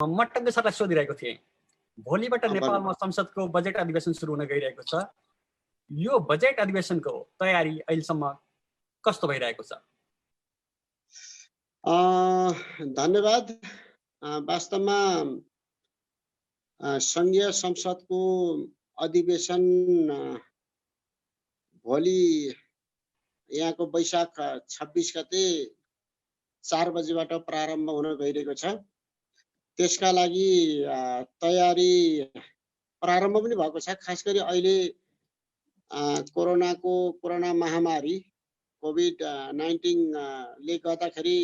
मट्टङ्ग सरलाई सोधिरहेको थिएँ, भोलिबाट नेपालमा संसदको बजेट अधिवेशन सुरु हुन गइरहेको छ। यो बजेट अधिवेशनको तयारी अहिलेसम्म कस्तो भइरहेको छ? धन्यवाद। वास्तवमा संघीय संसदको अधिवेशन भोलि यहाँको वैशाख 26 गते 4 बजेबाट प्रारम्भ हुन गइरहेको छ। त्यसका लागि तयारी प्रारम्भ पनि भएको छ। खास गरी अहिले कोरोना महामारी कोभिड-19 ले गर्दाखेरि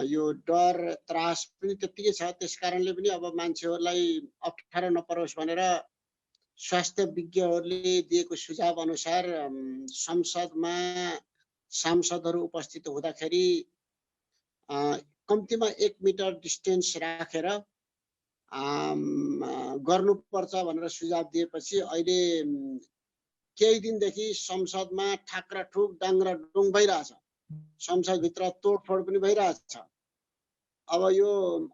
यो डर त्रास पनि त्यतिकै छ। त्यसकारणले पनि अब मान्छेहरूलाई अप्ठ्यारो नपरोस् भनेर स्वास्थ्य विज्ञहरूले दिएको सुझाव अनुसार संसदमा सांसदहरू उपस्थित हुँदाखेरि कम्तीमा 1 मिटर डिस्टेन्स राखेर गर्नुपर्छ भनेर सुझाव दिएपछि अहिले केही दिनदेखि संसदमा ठाक्राठुक डाङ्ग्राडुङ भइरहेछ। संसदभित्र तोडफोड पनि भइरहेछ। अब यो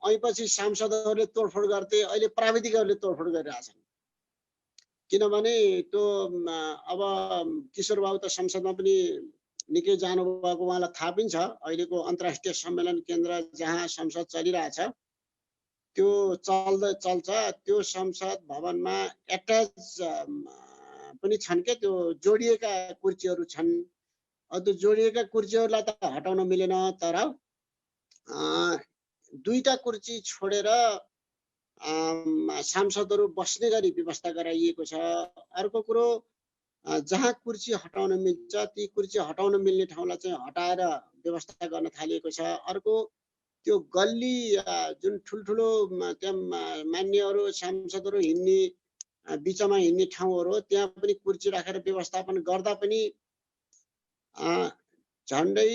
ऐपछि सांसदहरूले तोडफोड गर्थे, अहिले प्राविधिकहरूले तोडफोड गरिरहेछन्। किनभने त्यो अब किशोर बाबु त संसदमा पनि निकै जानुभएको, उहाँलाई थाहा पनि छ अहिलेको अन्तर्राष्ट्रिय सम्मेलन केन्द्र जहाँ संसद चलिरहेछ त्यो चल्छ। त्यो संसद भवनमा एट्याच पनि छन् के, त्यो जोडिएका कुर्सीहरू छन्। त्यो जोडिएका कुर्सीहरूलाई त हटाउन मिलेन, तर 2टा कुर्सी छोडेर सांसदहरू बस्ने गरी व्यवस्था गराइएको छ। अर्को कुरो, जहाँ कुर्सी हटाउन मिल्छ ती कुर्सी हटाउन मिल्ने ठाउँलाई चाहिँ हटाएर व्यवस्था गर्न थालिएको छ। अर्को, त्यो गल्ली जुन ठुल्ठुलो त्यहाँ मान्यहरू सांसदहरू हिँड्ने बिचमा हिँड्ने ठाउँहरू, त्यहाँ पनि कुर्सी राखेर व्यवस्थापन गर्दा पनि झन्डै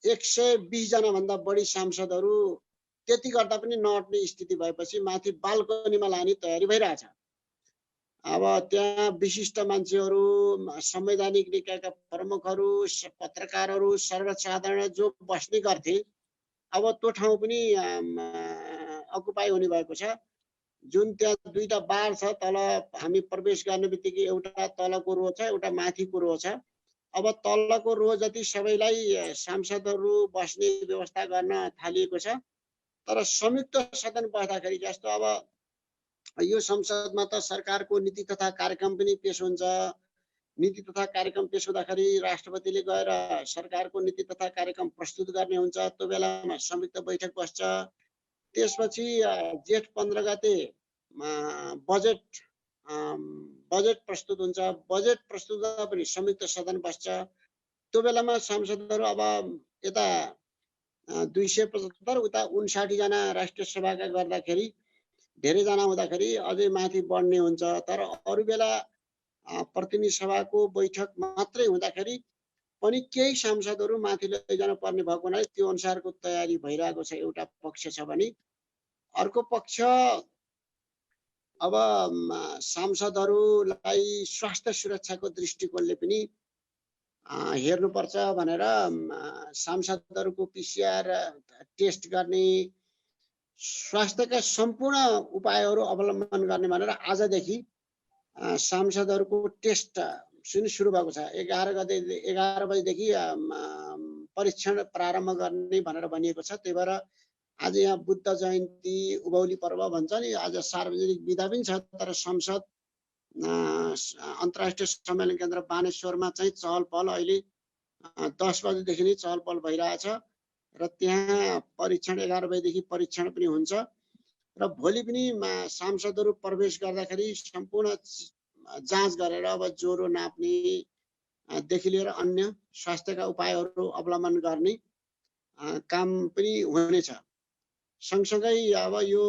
120 जना भन्दा बढी सांसदहरू त्यति गर्दा पनि नअट्ने स्थिति भएपछि माथि बाल्कनीमा लाने तयारी भइरहेछ। अब त्यहाँ विशिष्ट मान्छेहरू, संवैधानिक निकायका प्रमुखहरू, पत्रकारहरू, सर्वसाधारण जो बस्ने गर्थे, अब त्यो ठाउँ पनि अकुपाई हुने भएको छ। जुन त्यहाँ 2टा बार छ, तल हामी प्रवेश गर्ने बित्तिकै एउटा तलको रो छ, एउटा माथिको रो छ। अब तलको रो जति सबैलाई सांसदहरू बस्ने व्यवस्था गर्न थालिएको छ। तर संयुक्त सदन बस्दाखेरि जस्तो अब यो संसदमा त सरकारको नीति तथा कार्यक्रम पनि पेश हुन्छ। नीति तथा कार्यक्रम पेश हुँदाखेरि राष्ट्रपतिले गएर सरकारको नीति तथा कार्यक्रम प्रस्तुत गर्ने हुन्छ। त्यो बेलामा संयुक्त बैठक बस्छ। त्यसपछि जेठ 15 गते बजेट प्रस्तुत हुन्छ। बजेट प्रस्तुत हुँदा पनि संयुक्त सदन बस्छ। त्यो बेलामा सांसदहरू अब यता 275 उता 59 जना राष्ट्रिय सभाका गर्दाखेरि धेरै जना हुँदाखेरि अझै माथि बढ्ने हुन्छ। तर अरू बेला प्रतिनिधि सभाको बैठक मात्रै हुँदाखेरि पनि केही सांसदहरू माथि लैजानु पर्ने भएको हुनाले त्यो अनुसारको तयारी भइरहेको छ। एउटा पक्ष छ भने अर्को पक्ष अब सांसदहरूलाई स्वास्थ्य सुरक्षाको दृष्टिकोणले पनि हेर्नुपर्छ भनेर सांसदहरूको PCR टेस्ट गर्ने, स्वास्थ्यका सम्पूर्ण उपायहरू अवलम्बन गर्ने भनेर आजदेखि सांसदहरूको टेस्ट सुरु भएको छ। 11 बजेदेखि परीक्षण प्रारम्भ गर्ने भनेर भनिएको छ। त्यही भएर आज यहाँ बुद्ध जयन्ती, उभौली पर्व भन्छ नि, आज सार्वजनिक बिदा पनि छ। तर संसद अन्तर्राष्ट्रिय सम्मेलन केन्द्र बानेश्वरमा चाहिँ चहल पहल अहिले 10 बजेदेखि नै चहल पहल भइरहेछ र त्यहाँ परीक्षण 11 बजेदेखि परीक्षण पनि हुन्छ। र भोलि पनि सांसदहरू प्रवेश गर्दाखेरि सम्पूर्ण जाँच गरेर अब ज्वरो नाप्नेदेखि लिएर अन्य स्वास्थ्यका उपायहरू अवलम्बन गर्ने काम पनि हुनेछ। सँगसँगै अब यो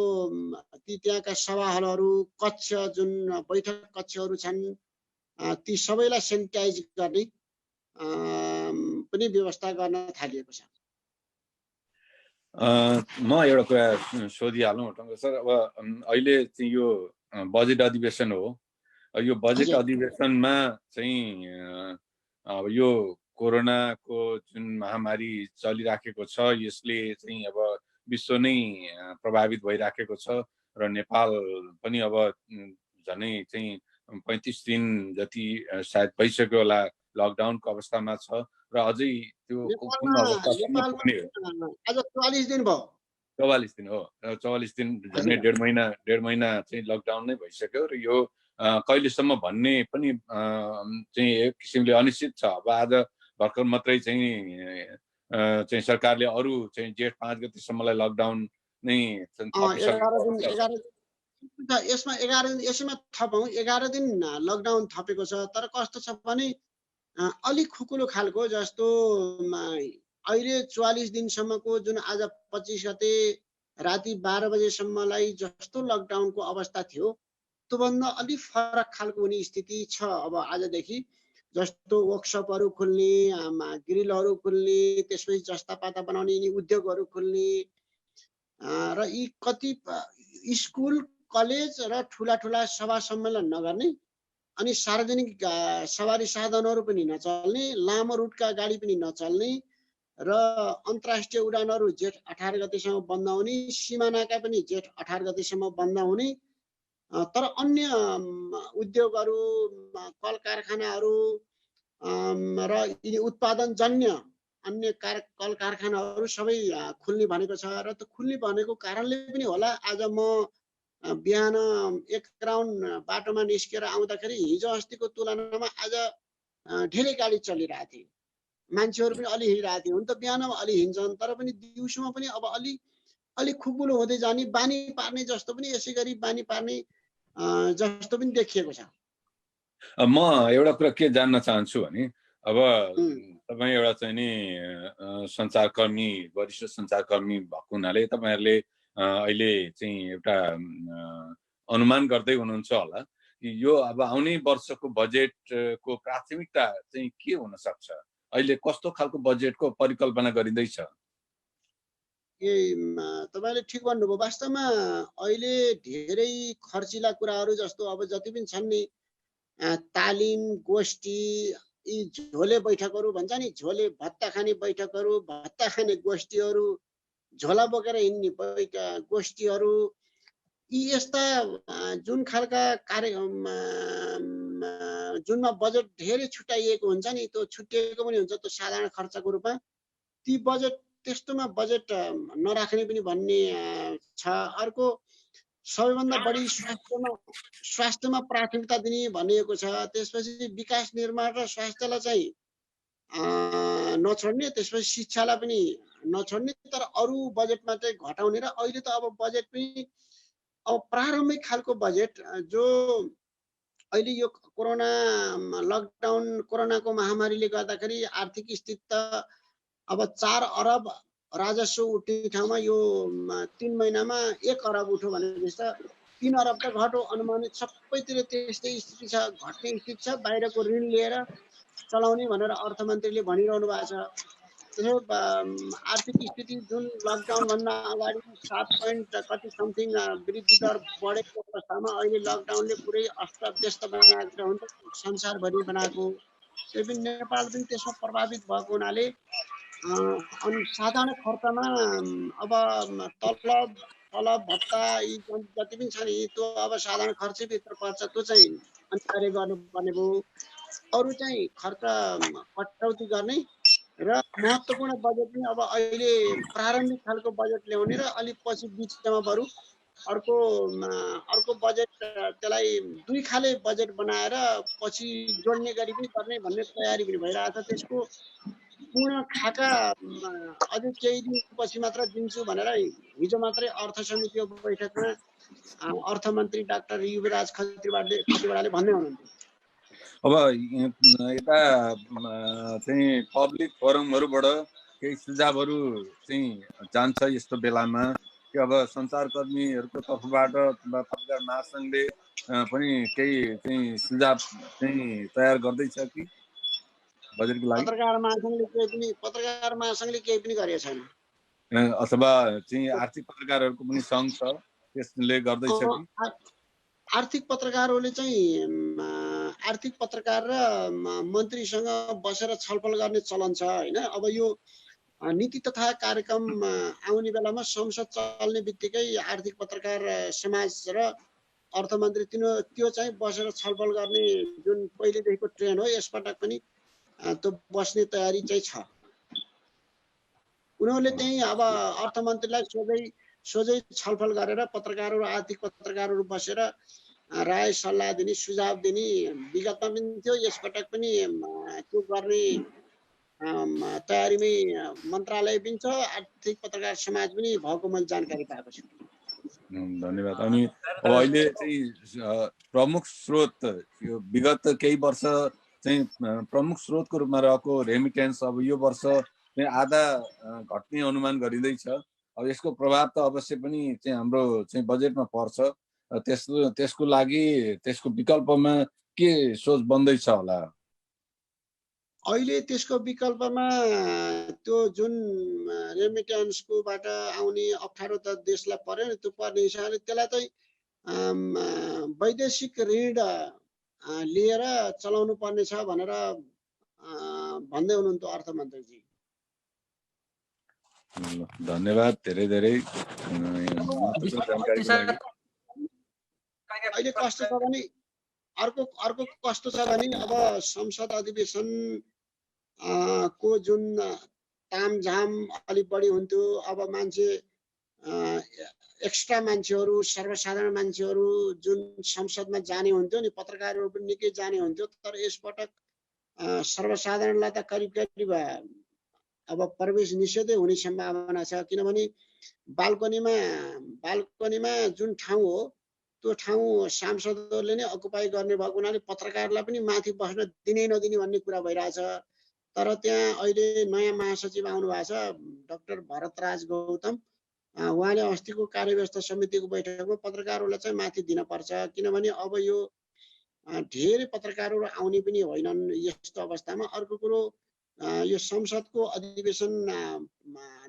ती त्यहाँका सभा हलहरू, कक्ष, जुन बैठक कक्षहरू छन्, ती सबैलाई सेनिटाइज गर्ने पनि व्यवस्था गर्न थालिएको छ। म एउटा कुरा सोधिहालौँ टङ्क सर। अब अहिले चाहिँ यो बजेट अधिवेशन हो। यो बजेट अधिवेशनमा चाहिँ अब यो कोरोनाको जुन महामारी चलिराखेको छ, यसले चाहिँ अब विश्व नै प्रभावित भइराखेको छ र नेपाल पनि अब झनै चाहिँ 35 दिन जति सायद भइसक्यो होला लकडाउनको अवस्थामा छ र अझै त्यो कुन अवस्थासम्म पुग्ने हो आज 44 दिन भयो 44 दिन हो 44 दिन झनै डेढ महिना चाहिँ लकडाउन नै भइसक्यो र यो कहिलेसम्म भन्ने पनि चाहिँ एक किसिमले अनिश्चित छ। अब आज भर्खर मात्रै चाहिँ सरकारले अरू चाहिँ जेठ 5 गतेसम्मलाई लकडाउन नै यसमा 11 दिन यसैमा थपौँ 11 दिन लकडाउन थपेको छ। तर कस्तो छ भने अलिक खुकुलो खालको, जस्तो अहिले 44 दिनसम्मको जुन आज 25 गते राति 12 बजेसम्मलाई जस्तो लकडाउनको अवस्था थियो त्योभन्दा अलिक फरक खालको हुने स्थिति छ अब आजदेखि। जस्तो वर्कसपहरू खुल्ने, ग्रिलहरू खुल्ने, त्यसपछि जस्ता पाता बनाउने यिनी उद्योगहरू खुल्ने र यी कति स्कुल कलेज र ठुला ठुला सभा सम्मेलन नगर्ने, अनि सार्वजनिक सवारी साधनहरू पनि नचल्ने, लामो रुटका गाडी पनि नचल्ने र अन्तर्राष्ट्रिय उडानहरू जेठ 18 गतेसम्म बन्द हुने, सीमानाका पनि जेठ 18 गतेसम्म बन्द हुने। तर अन्य उद्योगहरू, कल कारखानाहरू र यिनी उत्पादनजन्य अन्य कल कारखानाहरू सबै खुल्ने भनेको छ। र त्यो खुल्ने भनेको कारणले पनि होला, आज म बिहान एक राउन्ड बाटोमा निस्केर आउँदाखेरि हिजो अस्तिको तुलनामा आज धेरै गाडी चलिरहेको थिए, मान्छेहरू पनि अलि हिँडिरहेको थिए। हुन त बिहानमा अलि हिँड्छन्, तर पनि दिउँसोमा पनि अब अलि खुकुलो हुँदै जाने, बानी पार्ने जस्तो पनि यसै गरी बानी पार्ने जस्तो पनि देखिएको छ। म एउटा कुरा के जान्न चाहन्छु भने अब तपाईँ एउटा चाहिँ नि सञ्चारकर्मी, वरिष्ठ सञ्चारकर्मी भएको हुनाले तपाईँहरूले अहिले चाहिँ एउटा अनुमान गर्दै हुनुहुन्छ होला कि यो अब आउने वर्षको बजेटको प्राथमिकता चाहिँ के हुन सक्छ, अहिले कस्तो खालको बजेटको परिकल्पना गरिँदैछ? तपाईँले ठिक भन्नुभयो। वास्तवमा अहिले धेरै खर्चिला कुराहरू जस्तो अब जति पनि छन् नि, तालिम, गोष्ठी, यी झोले बैठकहरू भन्छ नि, झोले भत्ता खाने बैठकहरू, भत्ता खाने गोष्ठीहरू, झोला बोकेर हिँड्ने गोष्ठीहरू, यी यस्ता जुन खालका जुनमा बजेट धेरै छुट्याइएको हुन्छ नि, त्यो छुट्टिएको पनि हुन्छ त्यो साधारण खर्चको रूपमा, ती बजेट त्यस्तोमा बजेट नराख्ने पनि भन्ने छ। अर्को सबैभन्दा बढी स्वास्थ्यमा प्राथमिकता दिने भनिएको छ। त्यसपछि विकास निर्माण र स्वास्थ्यलाई चाहिँ नछोड्ने, त्यसपछि शिक्षालाई पनि नछोड्ने, तर अरू बजेटमा चाहिँ घटाउने। र अहिले त अब बजेट पनि अब प्रारम्भिक खालको बजेट जो अहिले यो कोरोना लकडाउन, कोरोनाको महामारीले गर्दाखेरि आर्थिक स्थिति त अब 4 अरब राजस्व उठ्ने ठाउँमा यो 3 महिनामा 1 अरब उठ्यो भनेपछि त 3 अरब त घट्यो अनुमानित। सबैतिर त्यस्तै स्थिति छ, घट्ने स्थिति छ। बाहिरको ऋण लिएर चलाउने भनेर अर्थमन्त्रीले भनिरहनु भएको छ। त्यसो आर्थिक स्थिति जुन लकडाउन भन्दा अगाडि 7 कति समथिङ वृद्धि दर बढेको अवस्थामा अहिले लकडाउनले पुरै अस्तव्यस्त बनाएको हुन्छ, संसारभरि बनाएको। त्यही पनि नेपाल पनि त्यसमा प्रभावित भएको हुनाले अनि साधारण खर्चमा अब तलब भत्ता यी जति पनि छ नि, त्यो अब साधारण खर्चभित्र पर्छ, त्यो चाहिँ अनिवार्य गर्नुपर्ने भयो। अरू चाहिँ खर्च कटौती गर्ने र महत्त्वपूर्ण बजेट पनि अब अहिले प्रारम्भिक खालको बजेट ल्याउने र अलिक पछि बिचमा बरु अर्को बजेट, त्यसलाई 2 खाले बजेट बनाएर पछि जोड्ने गरी पनि गर्ने भन्ने तयारी पनि भइरहेको छ। त्यसको पूर्ण खाका अझै केही दिनपछि मात्र दिन्छु भनेर हिजो मात्रै अर्थ समितिको बैठकमा अर्थमन्त्री डाक्टर युवराज खतिवडाले भन्दै हुनुहुन्थ्यो। अब यता चाहिँ पब्लिक फोरमहरूबाट केही सुझावहरू चाहिँ जान्छ यस्तो बेलामा कि अब सञ्चारकर्मीहरूको तर्फबाट पत्रकार महासङ्घले पनि केही चाहिँ सुझाव चाहिँ तयार गर्दैछ कि बजेटको लागि? पत्रकार महासङ्घले केही पनि गरेको छैन। अथवा चाहिँ आर्थिक पत्रकारहरूको पनि सङ्घ छ, त्यसले गर्दैछ कि? आर्थिक पत्रकारहरूले चाहिँ आर्थिक पत्रकार र मन्त्रीसँग बसेर छलफल गर्ने चलन छ हैन। अब यो नीति तथा कार्यक्रम आउने बेलामा संसद चल्ने बित्तिकै आर्थिक पत्रकार समाज र अर्थमन्त्री त्यो चाहिँ बसेर छलफल गर्ने जुन पहिलेदेखिको ट्रेन्ड हो, यसपटक पनि त्यो बस्ने तयारी चाहिँ छ। उनीहरूले चाहिँ अब अर्थमन्त्रीलाई सोझै छलफल गरेर पत्रकारहरू, आर्थिक पत्रकारहरू बसेर राय सल्लाह दिने, सुझाव दिने विगतमा पनि थियो, यसपटक पनि त्यो गर्ने तयारीमै मन्त्रालय पनि छ, आर्थिक पत्रकार समाज पनि भएको मैले जानकारी पाएको छु। धन्यवाद। अनि अब अहिले चाहिँ प्रमुख स्रोत यो विगत केही वर्ष चाहिँ प्रमुख स्रोतको रूपमा रहेको रेमिटेन्स अब यो वर्ष चाहिँ आधा घट्ने अनुमान गरिँदैछ। अब यसको प्रभाव त अवश्य पनि चाहिँ हाम्रो चाहिँ बजेटमा पर्छ। त्यसको लागि त्यसको विकल्पमा के सोच बन्दैछ होला? अहिले त्यसको विकल्पमा त्यो जुन रेमिटेन्सकोबाट आउने अप्ठ्यारो त देशलाई पर्यो नि, त्यो पर्ने हिसाबले त्यसलाई चाहिँ वैदेशिक ऋण लिएर चलाउनु पर्ने छ भनेर भन्दै हुनुहुन्थ्यो अर्थमन्त्रीजी। धन्यवाद धेरै धेरै। अहिले कस्तो छ भने अर्को कस्तो छ भने अब संसद अधिवेशन को जुन तामझाम अलिक बढी हुन्थ्यो। अब मान्छे एक्स्ट्रा मान्छेहरू, सर्वसाधारण मान्छेहरू जुन संसदमा जाने हुन्थ्यो नि, पत्रकारहरू पनि निकै जाने हुन्थ्यो। तर यसपटक सर्वसाधारणलाई त करिब अब प्रवेश निषेधै हुने सम्भावना छ, किनभने बाल्कनीमा जुन ठाउँ हो त्यो ठाउँ सांसदहरूले नै अकुपाई गर्ने भएको हुनाले पत्रकारलाई पनि माथि बस्न दिनै नदिने भन्ने कुरा भइरहेछ। तर त्यहाँ अहिले नयाँ महासचिव आउनु भएको छ, डाक्टर भरतराज गौतम। उहाँले अस्तिको कार्यव्यवस्था समितिको बैठकमा पत्रकारहरूलाई चाहिँ माथि दिनपर्छ, किनभने अब यो धेरै पत्रकारहरू आउने पनि होइनन् यस्तो अवस्थामा। अर्को कुरो, यो संसदको अधिवेशन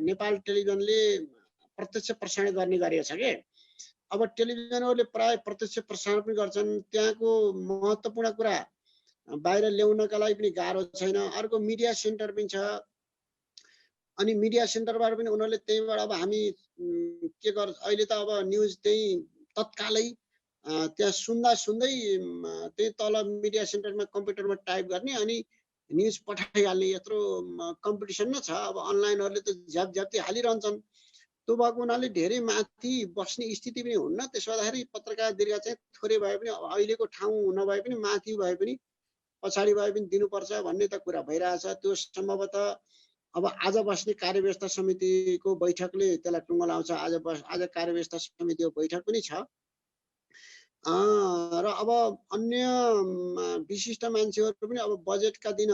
नेपाल टेलिभिजनले प्रत्यक्ष प्रसारण गर्ने गरेको छ के। अब टेलिभिजनहरूले प्राय प्रत्यक्ष प्रसारण पनि गर्छन्, त्यहाँको महत्त्वपूर्ण कुरा बाहिर ल्याउनका लागि पनि गाह्रो छैन। अर्को मिडिया सेन्टर पनि छ, अनि मिडिया सेन्टरबाट पनि उनीहरूले त्यहीँबाट अब हामी के गर्छ, अहिले त अब न्युज त्यही तत्कालै त्यहाँ सुन्दै त्यही तल मिडिया सेन्टरमा कम्प्युटरमा टाइप गर्ने अनि न्युज पठाइहाल्ने यत्रो कम्पिटिसन नै छ। अब अनलाइनहरूले त झ्यापझ्याप्ती हालिरहन्छन्। त्यो भएको हुनाले धेरै माथि बस्ने स्थिति पनि हुन्न। त्यसो हुँदाखेरि पत्रकार दीर्घ चाहिँ थोरै भए पनि अहिलेको ठाउँ नभए पनि माथि भए पनि पछाडि भए पनि दिनुपर्छ भन्ने त कुरा भइरहेछ। त्यो सम्भवतः अब आज बस्ने कार्यव्यवस्था समितिको बैठकले त्यसलाई टुङ्गो लाउँछ। आज कार्यव्यवस्था समितिको बैठक पनि छ। र अब अन्य विशिष्ट मान्छेहरू पनि अब बजेटका दिन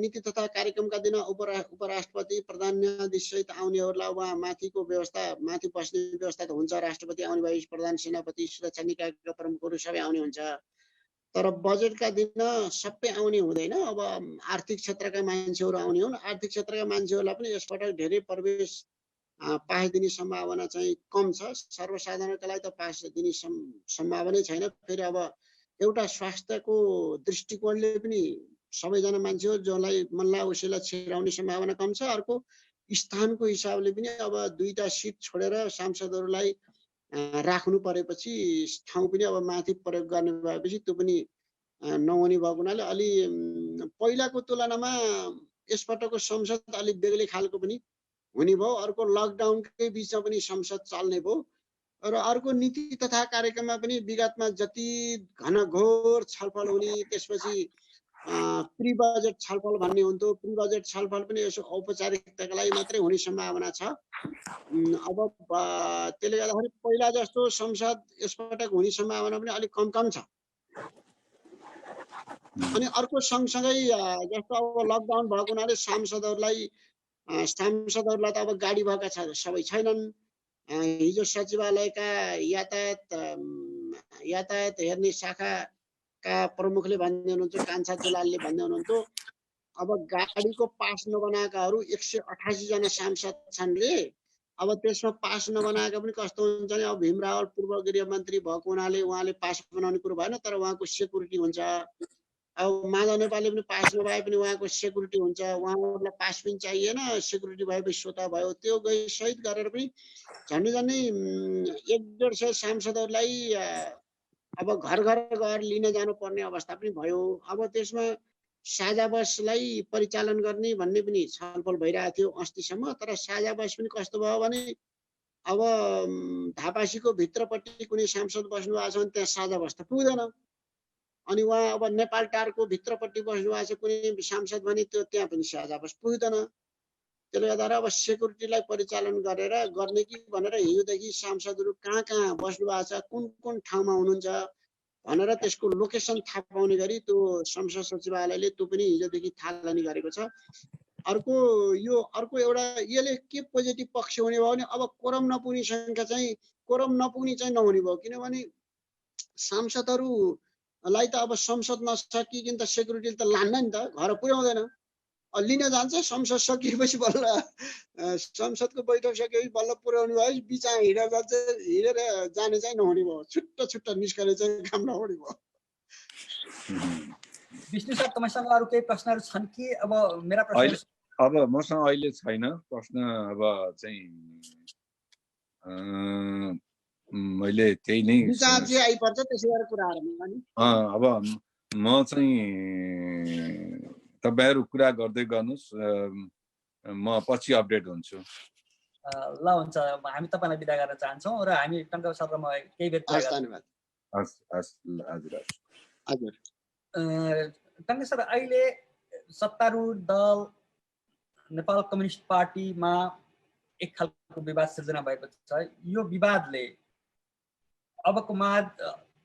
नीति तथा कार्यक्रमका दिन उपराष्ट्रपति प्रधान न्यायाधीश सहित आउनेहरूलाई उहाँ माथिको व्यवस्था, माथि बस्ने व्यवस्था त हुन्छ। राष्ट्रपति आउने भए प्रधान सेनापति, सुरक्षा निकायका प्रमुखहरू सबै आउने हुन्छ। तर बजेटका दिन सबै आउने हुँदैन। अब आर्थिक क्षेत्रका मान्छेहरू आउने हुन्। आर्थिक क्षेत्रका मान्छेहरूलाई पनि यसपटक धेरै प्रवेश पास दिने सम्भावना चाहिँ कम छ। सर्वसाधारणका लागि त पास दिने सम्भावनै छैन। फेरि अब एउटा स्वास्थ्यको दृष्टिकोणले पनि सबैजना मान्छे जसलाई मनला उसैलाई छिराउने सम्भावना कम छ। अर्को स्थानको हिसाबले पनि अब 2टा सिट छोडेर सांसदहरूलाई राख्नु परेपछि ठाउँ पनि अब माथि प्रयोग गर्ने भएपछि त्यो पनि नहुने भएको हुनाले अलि पहिलाको तुलनामा यसपटकको संसद अलिक बेग्लै खालको पनि हुने भयो। अर्को लकडाउनकै बिचमा पनि संसद चल्ने भयो। र अर्को नीति तथा कार्यक्रममा पनि विगतमा जति घनघोर छलफल हुने, त्यसपछि प्री बजेट छलफल भन्ने हुन्थ्यो, प्री बजेट छलफल पनि यसो औपचारिकताका लागि मात्रै हुने सम्भावना छ। अब त्यसले गर्दाखेरि पहिला जस्तो संसद यसपटक हुने सम्भावना पनि अलिक कम छ। अनि अर्को सँगसँगै जस्तो अब लकडाउन भएको हुनाले सांसदहरूलाई त अब गाडी भएका सबै छैनन्। हिजो सचिवालयका यातायात हेर्ने शाखाका प्रमुखले भन्दै हुनुहुन्थ्यो, कान्छा दुलालले भन्दै हुनुहुन्थ्यो, अब गाडीको पास नबनाएकाहरू 188 जना सांसद छन् रे। अब त्यसमा पास नबनाएका पनि कस्तो हुन्छ भने, अब भीम रावल पूर्व गृह मन्त्री भएको हुनाले उहाँले पास बनाउने कुरो भएन, तर उहाँको सेक्युरिटी हुन्छ। अब माधव नेपालले पनि पास नभए पनि उहाँको सेक्युरिटी हुन्छ, उहाँहरूलाई पास पनि चाहिएन, सेक्युरिटी भएपछि स्वतः भयो, त्यो गई सहित गरेर पनि झन्डै झन्डै 100-150 सांसदहरूलाई अब घर घर गएर लिन जानुपर्ने अवस्था पनि भयो। अब त्यसमा साझा बसलाई परिचालन गर्ने भन्ने पनि छलफल भइरहेको थियो अस्तिसम्म। तर साझा बस पनि कस्तो भयो भने अब धापासीको भित्रपट्टि कुनै सांसद बस्नु भएको छ भने त्यहाँ साझा बस त पुग्दैन। अनि उहाँ अब नेपाल टारको भित्रपट्टि बस्नु भएको छ कुनै सांसद भने त्यो त्यहाँ पनि साझा बस पुग्दैन। त्यसले गर्दा अब सेक्युरिटीलाई परिचालन गरेर गर्ने कि भनेर हिजोदेखि सांसदहरू कहाँ कहाँ बस्नु भएको छ, कुन कुन ठाउँमा हुनुहुन्छ भनेर त्यसको लोकेसन थाहा पाउने गरी त्यो संसद सचिवालयले त्यो पनि हिजोदेखि थालनी गरेको छ। अर्को एउटा यसले के पोजिटिभ पक्ष हुने भयो भने अब कोरम नपुग्ने संख्या चाहिँ नहुने भयो। किनभने सांसदहरूलाई त अब संसद नसकिकन त सेक्युरिटीले त लान्न नि त, घर पुर्याउँदैन। लिन जान्छ, संसद सकिएपछि बल्ल संसदको बैठक सकिएपछि बल्ल पुर्याउनु भयो, बिचमा हिँडेर जाने चाहिँ नहुने भयो, छुट्टा निस्कने चाहिँ काम नहुने भयो। विष्णु सर, तपाईसँग अरू केही प्रश्नहरू छन् कि? अब मेरा प्रश्न अब मसँग अहिले छैन प्रश्न। अब चाहिँ मैले त्यही नै आइपर्छ त्यसै गरेर कुराहरू। अब म चाहिँ तपाईहरु कुरा गर्दै गर्नुस्, म पछि अपडेट हुन्छु। ल हुन्छ, हामी तपाईलाई बिदा गर्न चाहन्छौँ र हामी टङ्का सर र म केही बेर कुरा गर्छौँ। धन्यवाद। हजुर टङ्का सर, अहिले सत्तारूढ दल नेपाल कम्युनिस्ट पार्टीमा एक खालको विवाद सिर्जना भएको छ। यो विवादले अबको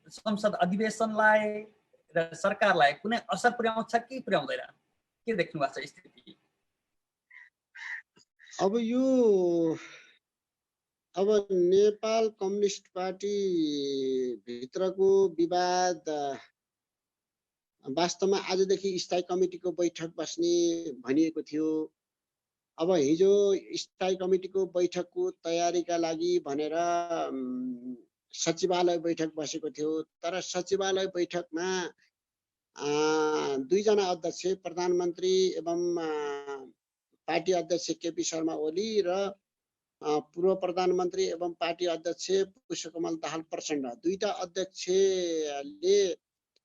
संसद अधिवेशनलाई र सरकारलाई कुनै असर पुर्याउँछ कि पुर्याउँदैन? के देख्नु भएको छ स्थिति? अब नेपाल कम्युनिस्ट पार्टी भित्रको विवाद वास्तवमा आजदेखि स्थायी कमिटीको बैठक बस्ने भनिएको थियो। अब हिजो स्थायी कमिटीको बैठकको तयारीका लागि भनेर सचिवालय बैठक बसेको थियो। तर सचिवालय बैठकमा दुईजना अध्यक्ष, प्रधानमन्त्री एवं पार्टी अध्यक्ष केपी शर्मा ओली र पूर्व प्रधानमन्त्री एवं पार्टी अध्यक्ष पुष्पकमल दाहाल प्रचण्ड, दुईटा अध्यक्षले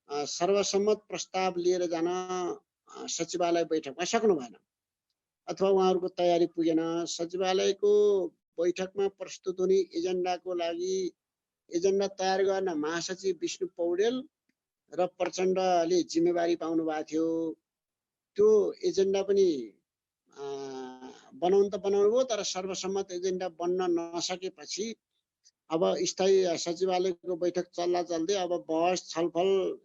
सर्वसम्मत प्रस्ताव लिएर जान सचिवालय बैठकमा सक्नु भएन अथवा उहाँहरूको तयारी पुगेन। सचिवालयको बैठकमा प्रस्तुत हुने एजेन्डाको लागि एजेन्डा तयार गर्न महासचिव विष्णु पौडेल र प्रचण्डले जिम्मेवारी पाउनु भएको थियो। त्यो एजेन्डा पनि बनाउनु त बनाउनु भयो, तर सर्वसम्मत एजेन्डा बन्न नसकेपछि अब स्थायी सचिवालयको बैठक चल्दै अब बहस छलफल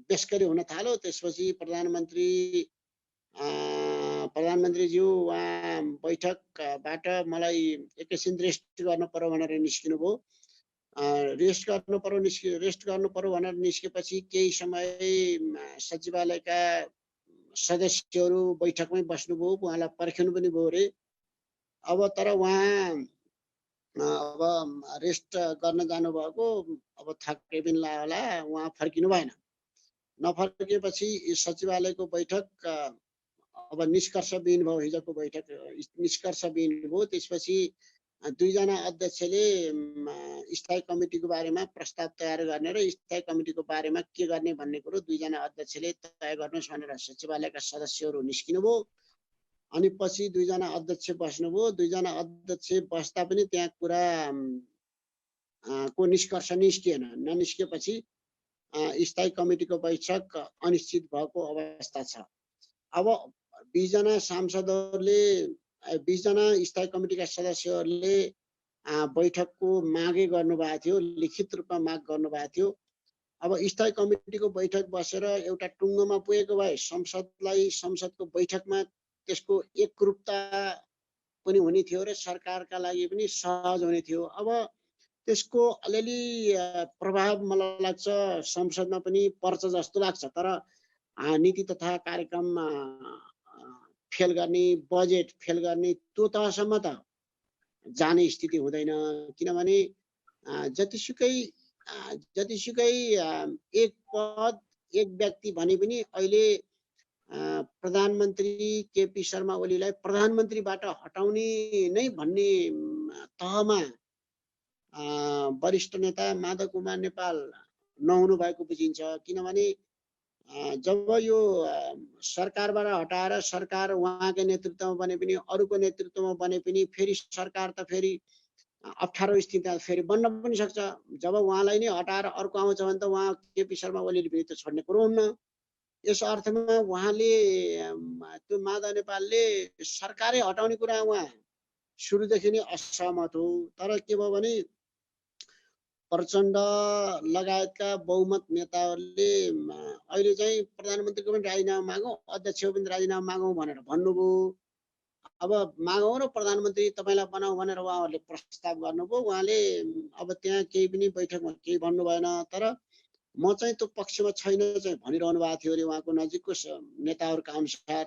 बेसकरी हुन थाल्यो। त्यसपछि प्रधानमन्त्रीज्यू उहाँ बैठकबाट मलाई एकैछिन रेस्ट गर्नु पर्यो भनेर निस्किनु भयो। रेस्ट गर्नु पर्यो भनेर निस्केपछि केही समय सचिवालयका सदस्यहरू बैठकमै बस्नुभयो, उहाँलाई पर्खिनु पनि भयो रे। अब तर उहाँ अब रेस्ट गर्न जानुभएको, अब थके पनि लाग्यो होला, उहाँ फर्किनु भएन। नफर्किएपछि सचिवालयको बैठक अब निष्कर्षविहीन भयो। हिजोको बैठक निष्कर्षविहीन भयो। त्यसपछि दुईजना अध्यक्षले स्थायी कमिटीको बारेमा प्रस्ताव तयार गर्ने र स्थायी कमिटीको बारेमा के गर्ने भन्ने कुरो दुईजना अध्यक्षले तय गर्नुहोस् भनेर सचिवालयका सदस्यहरू निस्किनु भयो। अनि पछि दुईजना अध्यक्ष बस्नुभयो। दुईजना अध्यक्ष बस्दा पनि त्यहाँ कुरा को निष्कर्ष निस्किएन। ननिस्केपछि स्थायी कमिटीको बैठक अनिश्चित भएको अवस्था छ। अब 20 जना सांसदहरूले 20 जना स्थायी कमिटीका सदस्यहरूले बैठकको मागै गर्नुभएको थियो, लिखित रूपमा माग गर्नुभएको थियो। अब स्थायी कमिटीको बैठक बसेर एउटा टुङ्गोमा पुगेको भए संसदको बैठकमा त्यसको एकरूपता पनि हुने थियो र सरकारका लागि पनि सहज हुने थियो। अब त्यसको अलिअलि प्रभाव मलाई लाग्छ संसदमा पनि पर्छ जस्तो लाग्छ। तर नीति तथा कार्यक्रम फेल गर्ने, बजेट फेल गर्ने त्यो तहसम्म त जाने स्थिति हुँदैन। किनभने जतिसुकै एक पद एक व्यक्ति भने पनि अहिले प्रधानमन्त्री केपी शर्मा ओलीलाई प्रधानमन्त्रीबाट हटाउने नै भन्ने तहमा वरिष्ठ नेता माधव कुमार नेपाल नहुनु भएको बुझिन्छ। किनभने जब यो सरकारबाट हटाएर सरकार उहाँकै नेतृत्वमा बने पनि अरूको नेतृत्वमा बने पनि फेरि सरकार त फेरि अप्ठ्यारो स्थिति फेरि बन्न पनि सक्छ। जब उहाँलाई नै हटाएर अर्को आउँछ भने त उहाँ केपी शर्मा ओलीले पनि त छोड्ने कुरो हुन्न। यस अर्थमा उहाँले त्यो माधव नेपालले सरकारै हटाउने कुरा उहाँ सुरुदेखि नै असहमत हो। तर के भयो भने प्रचण्ड लगायतका बहुमत नेताहरूले अहिले चाहिँ प्रधानमन्त्रीको पनि राजीनामा मागौँ, अध्यक्षको पनि राजीनामा मागौँ भनेर भन्नुभयो। अब मागौँ र प्रधानमन्त्री तपाईँलाई बनाऊ भनेर उहाँहरूले प्रस्ताव गर्नुभयो। उहाँले अब त्यहाँ केही पनि बैठकमा केही भन्नु भएन। तर म चाहिँ त्यो पक्षमा छैन चाहिँ भनिरहनु भएको थियो अरे उहाँको नजिकको नेताहरूका अनुसार।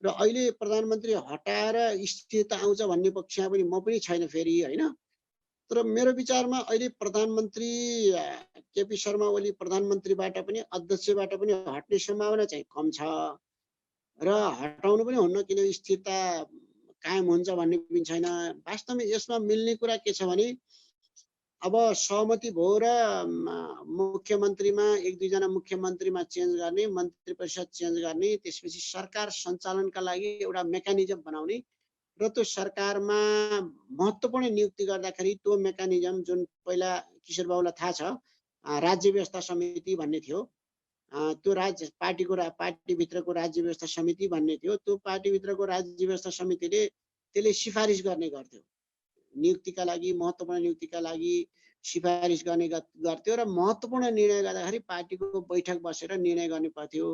र अहिले प्रधानमन्त्री हटाएर स्थिरता आउँछ भन्ने पक्षमा पनि म पनि छैन फेरि होइन। तर मेरो विचारमा अहिले प्रधानमन्त्री केपी शर्मा ओली प्रधानमन्त्रीबाट पनि अध्यक्षबाट पनि हट्ने सम्भावना चाहिँ कम छ र हटाउनु पनि हुन्न, किन स्थिरता कायम हुन्छ भन्ने पनि छैन। वास्तवमा यसमा मिल्ने कुरा के छ भने अब सहमति भयो र मुख्यमन्त्रीमा एक दुईजना मुख्यमन्त्रीमा चेन्ज गर्ने, मन्त्री परिषद चेन्ज गर्ने, त्यसपछि सरकार सञ्चालनका लागि एउटा मेकानिजम बनाउने र त्यो सरकारमा महत्त्वपूर्ण नियुक्ति गर्दाखेरि त्यो मेकानिजम जुन पहिला किशोर बाबुलाई थाहा छ राज्य व्यवस्था समिति भन्ने थियो, त्यो पार्टीभित्रको राज्य व्यवस्था समिति भन्ने थियो। त्यो पार्टीभित्रको राज्य व्यवस्था समितिले त्यसले सिफारिस गर्ने गर्थ्यो, नियुक्तिका लागि महत्त्वपूर्ण नियुक्तिका लागि सिफारिस गर्ने गर्थ्यो र महत्त्वपूर्ण निर्णय गर्दाखेरि पार्टीको बैठक बसेर निर्णय गर्ने पर्थ्यो।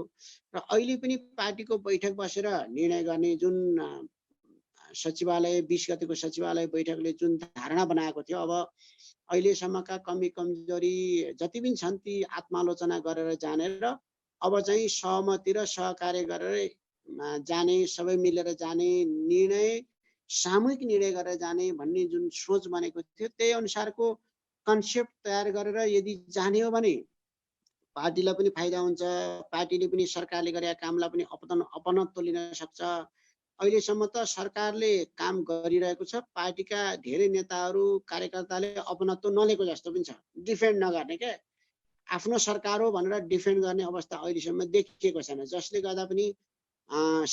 र अहिले पनि पार्टीको बैठक बसेर निर्णय गर्ने जुन सचिवालय 20 गतेको सचिवालय बैठकले जुन धारणा बनाएको थियो, अब अहिलेसम्मका कमी कमजोरी जति पनि छन् ती आत्मालोचना गरेर जाने र अब चाहिँ सहमति र सहकार्य गरेर जाने, सबै मिलेर जाने, निर्णय सामूहिक निर्णय गरेर जाने भन्ने जुन सोच बनेको थियो त्यही अनुसारको कन्सेप्ट तयार गरेर यदि जाने हो भने पार्टीलाई पनि फाइदा हुन्छ, पार्टीले पनि सरकारले गरेका कामलाई पनि अपनत्व लिन सक्छ। अहिलेसम्म त सरकारले काम गरिरहेको छ, पार्टीका धेरै नेताहरू कार्यकर्ताले अपनत्व नलिएको जस्तो पनि छ, डिफेन्ड नगर्ने क्या, आफ्नो सरकार हो भनेर डिफेन्ड गर्ने अवस्था अहिलेसम्म देखिएको छैन, जसले गर्दा पनि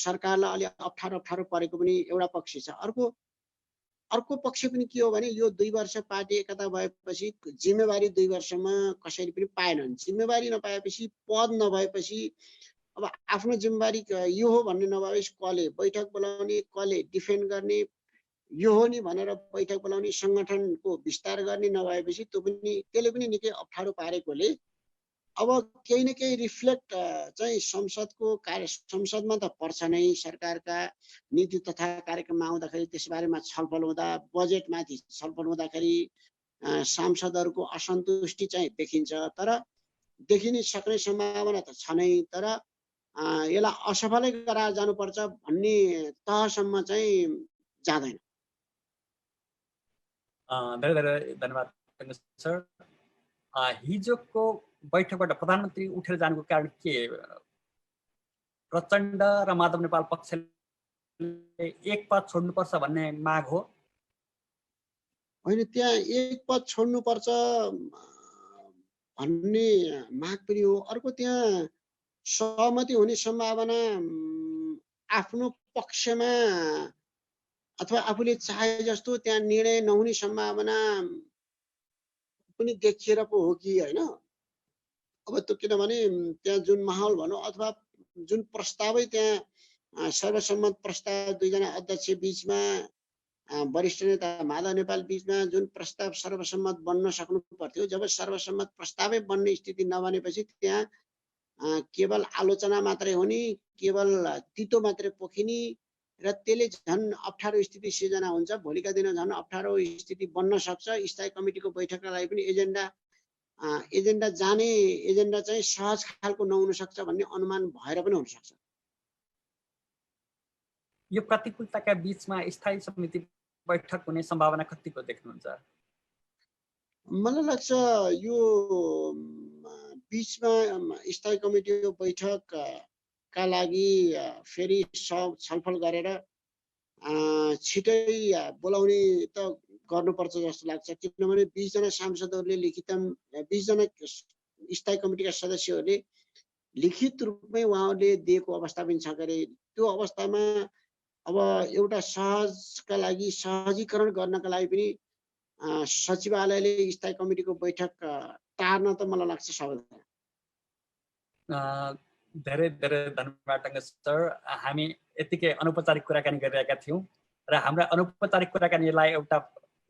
सरकारलाई अलि अप्ठ्यारो परेको पनि एउटा पक्ष छ। अर्को पक्ष पनि के हो भने यो 2 वर्ष पार्टी एकता भएपछि जिम्मेवारी 2 वर्षमा कसैले पनि पाएनन्। जिम्मेवारी नपाएपछि, पद नभएपछि अब आफ्नो जिम्मेवारी यो हो भन्ने नभएपछि कसले बैठक बोलाउने, कसले डिफेन्ड गर्ने, यो हो नि भनेर बैठक बोलाउने, संगठनको विस्तार गर्ने नभएपछि त्यसले पनि निकै अप्ठ्यारो पारेकोले अब केही न केही रिफ्लेक्ट चाहिँ संसदमा त पर्छ नै। सरकारका नीति तथा कार्यक्रममा आउँदाखेरि त्यस बारेमा छलफल हुँदा, बजेटमाथि छलफल हुँदाखेरि सांसदहरूको असन्तुष्टि चाहिँ देखिन्छ, तर देखिन सक्ने सम्भावना त छ नै। तर यसलाई असफलै गराएर जानुपर्छ भन्ने तहसम्म चाहिँ जाँदैन। धेरै धेरै धन्यवाद सर। हिजोको बैठकबाट प्रधानमन्त्री उठेर जानुको कारण के? प्रचण्ड र माधव नेपाल पक्षले एक पद छोड्नुपर्छ भन्ने माग हो? होइन, त्यहाँ एक पद छोड्नुपर्छ भन्ने माग पनि हो। अर्को त्यहाँ सहमति हुने सम्भावना आफ्नो पक्षमा अथवा आफूले चाहे जस्तो त्यहाँ निर्णय नहुने सम्भावना पनि देखिएर पो हो कि होइन? अब त्यो किनभने त्यहाँ जुन माहौल भनौँ अथवा जुन प्रस्तावै त्यहाँ सर्वसम्मत प्रस्ताव दुईजना अध्यक्ष बीचमा वरिष्ठ नेता माधव नेपाल बीचमा जुन प्रस्ताव सर्वसम्मत बन्न सक्नु पर्थ्यो, जब सर्वसम्मत प्रस्तावै बन्ने स्थिति नबनेपछि त्यहाँ केवल आलोचना मात्रै हुने, केवल तितो मात्रै पोखिने र त्यसले झन् अप्ठ्यारो स्थिति सिर्जना हुन्छ। भोलिका दिन झन् अप्ठ्यारो स्थिति बन्न सक्छ। स्थायी कमिटीको बैठकका लागि पनि एजेन्डा चाहिँ सहज खालको नहुन सक्छ भन्ने अनुमान भएर पनि हुन सक्छ। यो प्रतिकूलताका बीचमा स्थायी समिति बैठक हुने सम्भावना कतिको देख्नुहुन्छ? मलाई लाग्छ यो बीचमा स्थायी कमिटीको बैठकका लागि फेरि छलफल गरेर छिटै बोलाउने त गर्नुपर्छ जस्तो लाग्छ, किनभने 20 जना सांसदहरूले 20 जना स्थायी कमिटीका सदस्यहरूले लिखित रूपमै उहाँहरूले दिएको अवस्था पनि छ गरे। त्यो अवस्थामा अब एउटा सहजका लागि सहजीकरण गर्नका लागि पनि सचिवालयले स्थायी कमिटीको बैठक टार्न त मलाई लाग्छ सबैभन्दा। धेरै धेरै धन्यवाद टङ्क सर। हामी यतिकै अनौपचारिक कुराकानी गरिरहेका थियौँ र हाम्रा अनौपचारिक कुराकानीलाई एउटा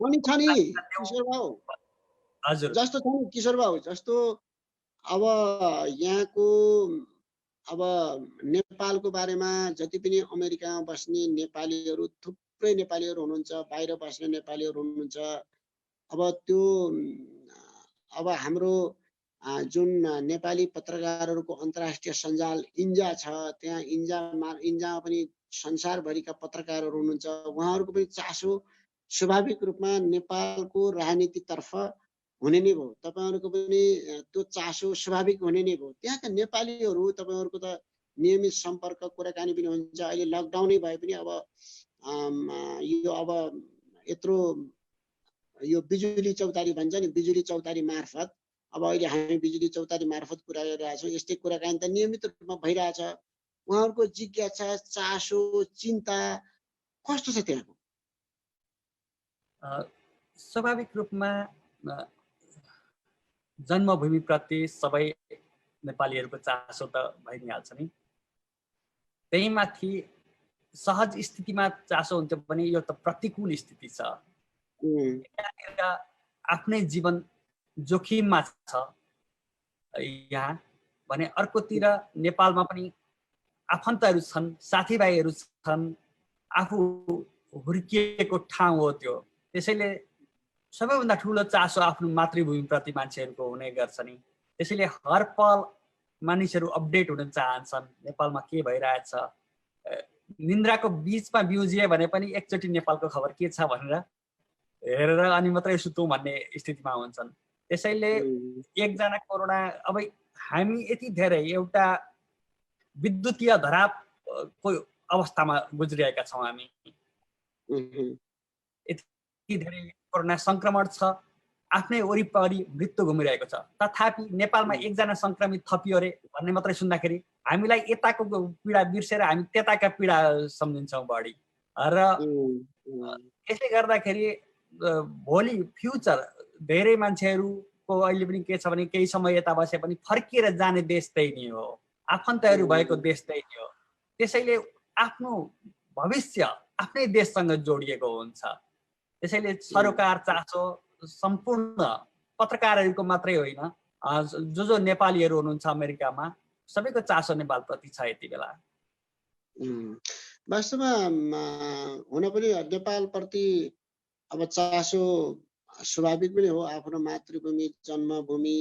पनि छ नि किशोर बाबु, हजुर जस्तो छ नि किशोर बाबु, जस्तो अब यहाँको अब नेपालको बारेमा जति पनि अमेरिकामा बस्ने नेपालीहरू, थुप्रै नेपालीहरू हुनुहुन्छ, बाहिर बस्ने नेपालीहरू हुनुहुन्छ। अब त्यो अब हाम्रो जुन नेपाली पत्रकारहरूको अन्तर्राष्ट्रिय सञ्जाल इन्जा छ, त्यहाँ इन्जामा पनि संसारभरिका पत्रकारहरू हुनुहुन्छ। उहाँहरूको पनि चासो स्वाभाविक रूपमा नेपालको राजनीतितर्फ हुने नै भयो। तपाईहरुको पनि त्यो चासो स्वाभाविक हुने नै भयो। त्यहाँका नेपालीहरू तपाईहरुको त नियमित सम्पर्क कुराकानी पनि हुन्छ। अहिले लकडाउनै भए पनि अब यो अब यत्रो यो बिजुली चौतारी भन्छ नि, बिजुली चौतारी मार्फत अब अहिले हामी बिजुली चौतारी मार्फत कुरा गरिरहेका छौँ। यस्तै कुराकानी त नियमित रूपमा भइरहेछ। उहाँहरूको जिज्ञासा, चासो, चिन्ता कस्तो छ त्यहाँको? स्वाभाविक रूपमा जन्मभूमिप्रति सबै नेपालीहरूको चासो त भइ नै हाल्छ नि। त्यही माथि सहज स्थितिमा चासो हुन्छ भने यो त प्रतिकूल स्थिति छ। आफ्नै जीवन जोखिममा छ यहाँ भने, अर्कोतिर नेपालमा पनि आफन्तहरू छन्, साथीभाइहरू छन्, आफू हुर्किएको ठाउँ हो त्यो। त्यसैले सबैभन्दा ठुलो चासो आफ्नो मातृभूमिप्रति मान्छेहरूको हुने गर्छ नि। त्यसैले हर पल मानिसहरू अपडेट हुन चाहन्छन्, नेपालमा के भइरहेछ। निन्द्राको बीचमा बिउजिए भने पनि एकचोटि नेपालको खबर के छ भनेर हेरेर अनि मात्रै सुतौँ भन्ने स्थितिमा हुन्छन्। त्यसैले एकजना कोरोना, अब हामी यति धेरै एउटा विद्युतीय धरापको अवस्थामा गुज्रिएका छौँ। हामी यति धेरै कोरोना संक्रमण छ, आफ्नै वरिपरि मृत्यु घुमिरहेको छ। तथापि नेपालमा एकजना संक्रमित थपियो अरे भन्ने मात्रै सुन्दाखेरि हामीलाई यताको पीडा बिर्सेर हामी त्यताका पीडा सम्झिन्छौँ बढी। र यसले गर्दाखेरि भोलि फ्युचर धेरै मान्छेहरूको अहिले पनि के छ भने केही समय यता बसे पनि फर्किएर जाने देश त्यही नै हो, आफन्तहरू भएको देश त्यही नै हो। त्यसैले आफ्नो भविष्य आफ्नै देशसँग जोडिएको हुन्छ। त्यसैले सरोकार चासो सम्पूर्ण पत्रकारहरूको मात्रै होइन, जो नेपालीहरू हुनुहुन्छ अमेरिकामा, सबैको चासो नेपालप्रति छ यति बेला। वास्तवमा हुन पनि नेपालप्रति अब चासो स्वाभाविक पनि हो। आफ्नो मातृभूमि, जन्मभूमि,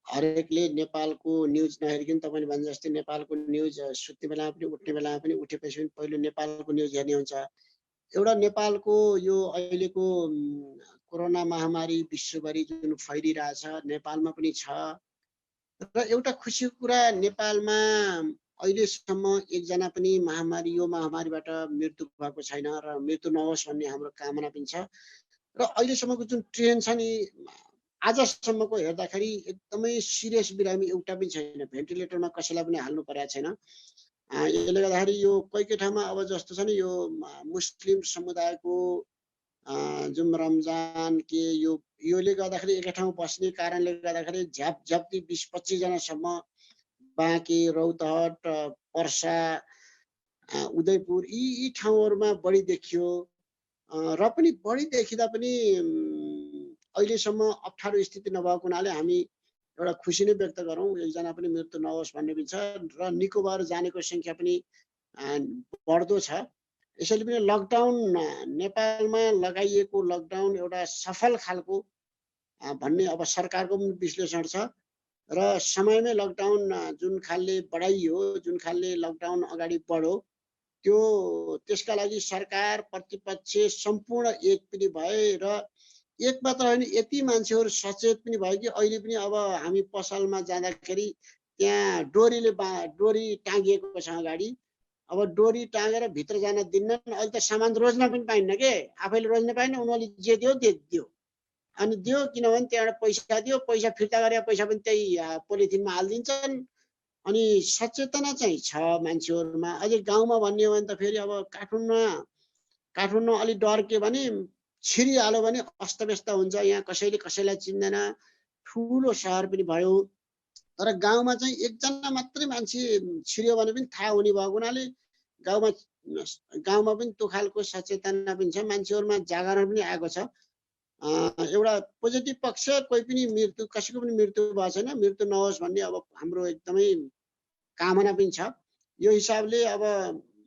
हरेकले नेपालको न्युज नहेरिकन तपाईँले भने जस्तै नेपालको न्युज सुत्ने बेलामा पनि उठ्ने बेलामा पनि उठेपछि पनि पहिलो नेपालको न्युज हेर्ने हुन्छ। एउटा नेपालको यो अहिलेको कोरोना महामारी विश्वभरि जुन फैलिरहेछ, नेपालमा पनि छ। र एउटा खुसीको कुरा, नेपालमा अहिलेसम्म एकजना पनि यो महामारीबाट मृत्यु भएको छैन र मृत्यु नहोस् भन्ने हाम्रो कामना पनि छ। र अहिलेसम्मको जुन ट्रेन छ नि, आजसम्मको हेर्दाखेरि एकदमै सिरियस बिरामी एउटा पनि छैन, भेन्टिलेटरमा कसैलाई पनि हाल्नु परेको छैन। यसले गर्दाखेरि यो कोही ठाउँमा अब जस्तो छ नि, यो मुस्लिम समुदायको जुन रमजान के योले गर्दाखेरि एकै ठाउँ बस्ने कारणले गर्दाखेरि झ्याप्ती 20-25 जनासम्म बाँके, रौतहट, पर्सा, उदयपुर यी ठाउँहरूमा बढी देखियो। र पनि बढी देखिँदा पनि अहिलेसम्म अप्ठ्यारो स्थिति नभएको हुनाले हामी एउटा खुसी नै व्यक्त गरौँ, एकजना पनि मृत्यु नहोस् भन्ने पनि छ। र निको भएर जानेको सङ्ख्या पनि बढ्दो छ। यसैले पनि लकडाउन, नेपालमा लगाइएको लकडाउन एउटा सफल खालको भन्ने अब सरकारको पनि विश्लेषण छ। र समयमै लकडाउन जुन खालले बढाइयो, जुन खालले लकडाउन अगाडि बढ्यो, त्यसका लागि सरकार, प्रतिपक्ष सम्पूर्ण एक पनि भए र एक मात्र होइन, यति मान्छेहरू सचेत पनि भयो कि अहिले पनि अब हामी पसलमा जाँदाखेरि त्यहाँ डोरी टाँगिएको छ अगाडि। अब डोरी टाँगेर भित्र जान दिन्नन्। अहिले त सामान रोज्न पनि पाइन्न के, आफैले रोज्न पाइन्न, उनीहरूले जे दियो दियो। अनि दियो किनभने त्यहाँबाट पैसा दियो, पैसा फिर्ता गरेर पैसा पनि त्यही पोलिथिनमा हालिदिन्छन्। अनि सचेतना चाहिँ छ मान्छेहरूमा। अझै गाउँमा भन्ने हो भने त फेरि अब काठमाडौँमा अलिक डर के भने छिरिहाल्यो भने अस्तव्यस्त हुन्छ, यहाँ कसैले कसैलाई चिन्दैन, ठुलो सहर पनि भयो। तर गाउँमा चाहिँ एकजना मात्रै मान्छे छिर्यो भने पनि थाहा हुने भएको हुनाले गाउँमा पनि त्यो खालको सचेतना पनि छ, मान्छेहरूमा जागरण पनि आएको छ। एउटा पोजिटिभ पक्ष, कोही पनि कसैको पनि मृत्यु भएको छैन, मृत्यु नहोस् भन्ने अब हाम्रो एकदमै कामना पनि छ। यो हिसाबले अब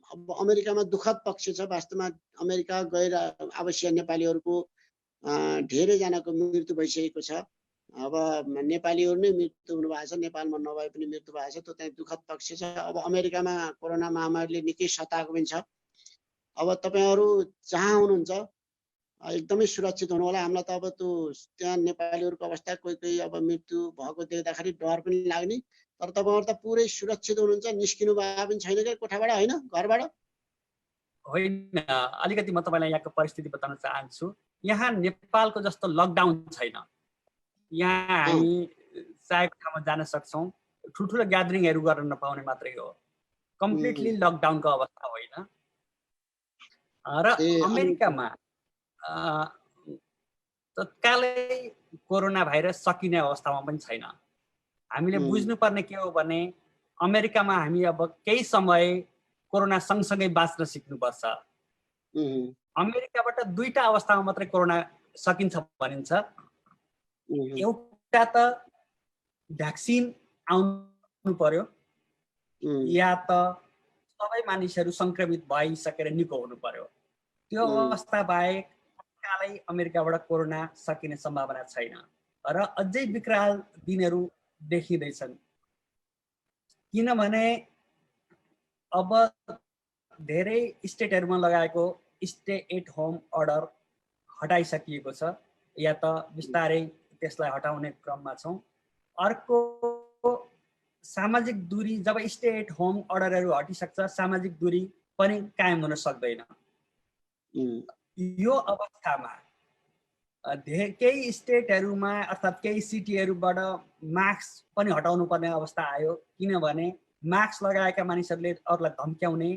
अमेरिकामा दुःखद पक्ष छ। वास्तवमा अमेरिका गएर आवासीय नेपालीहरूको धेरैजनाको मृत्यु भइसकेको छ। अब नेपालीहरू नै मृत्यु हुनुभएको छ, नेपालमा नभए पनि मृत्यु भएको छ, त्यो चाहिँ दुःखद पक्ष छ। अब अमेरिकामा कोरोना महामारीले निकै सताएको पनि छ। अब तपाईँहरू जहाँ हुनुहुन्छ एकदमै सुरक्षित हुनु होला। हामीलाई त अब त्यो त्यहाँ नेपालीहरूको अवस्था कोही अब मृत्यु भएको देख्दाखेरि डर पनि लाग्ने। तर तपाईँहरू त पुरै सुरक्षित हुनुहुन्छ, निस्किनु भएको पनि छैन क्या कोठाबाट, होइन घरबाट? होइन, अलिकति म तपाईँलाई यहाँको परिस्थिति बताउन चाहन्छु। यहाँ नेपालको जस्तो लकडाउन छैन। यहाँ हामी चाहेको ठाउँमा जान सक्छौँ, ठुल्ठुलो ग्यादरिङहरू गर्न नपाउने मात्रै हो। कम्प्लिटली लकडाउनको अवस्था होइन। र अमेरिकामा तत्कालै कोरोना भाइरस सकिने अवस्थामा पनि छैन। हामीले बुझ्नुपर्ने के हो भने अमेरिकामा हामी अब केही समय कोरोना सँगसँगै बाँच्न सिक्नुपर्छ। अमेरिकाबाट दुईटा अवस्थामा मात्रै कोरोना सकिन्छ भनिन्छ। एउटा त भ्याक्सिन आउनु पर्यो, या त सबै मानिसहरू सङ्क्रमित भइसकेर निको हुनु पर्यो। त्यो अवस्था बाहेक तत्कालै अमेरिकाबाट कोरोना सकिने सम्भावना छैन र अझै विकराल दिनहरू देखिँदैछन्। किनभने अब धेरै स्टेटहरूमा लगाएको स्टे एट होम अर्डर हटाइसकिएको छ, या त बिस्तारै त्यसलाई हटाउने क्रममा छौँ। अर्को सामाजिक दूरी, जब स्टे एट होम अर्डरहरू हटिसक्छ सामाजिक दूरी पनि कायम हुन सक्दैन। यो अवस्थामा केही स्टेटहरूमा अर्थात् केही सिटीहरूबाट मास्क पनि हटाउनु पर्ने अवस्था आयो। किनभने मास्क लगाएका मानिसहरूले अरूलाई धम्क्याउने,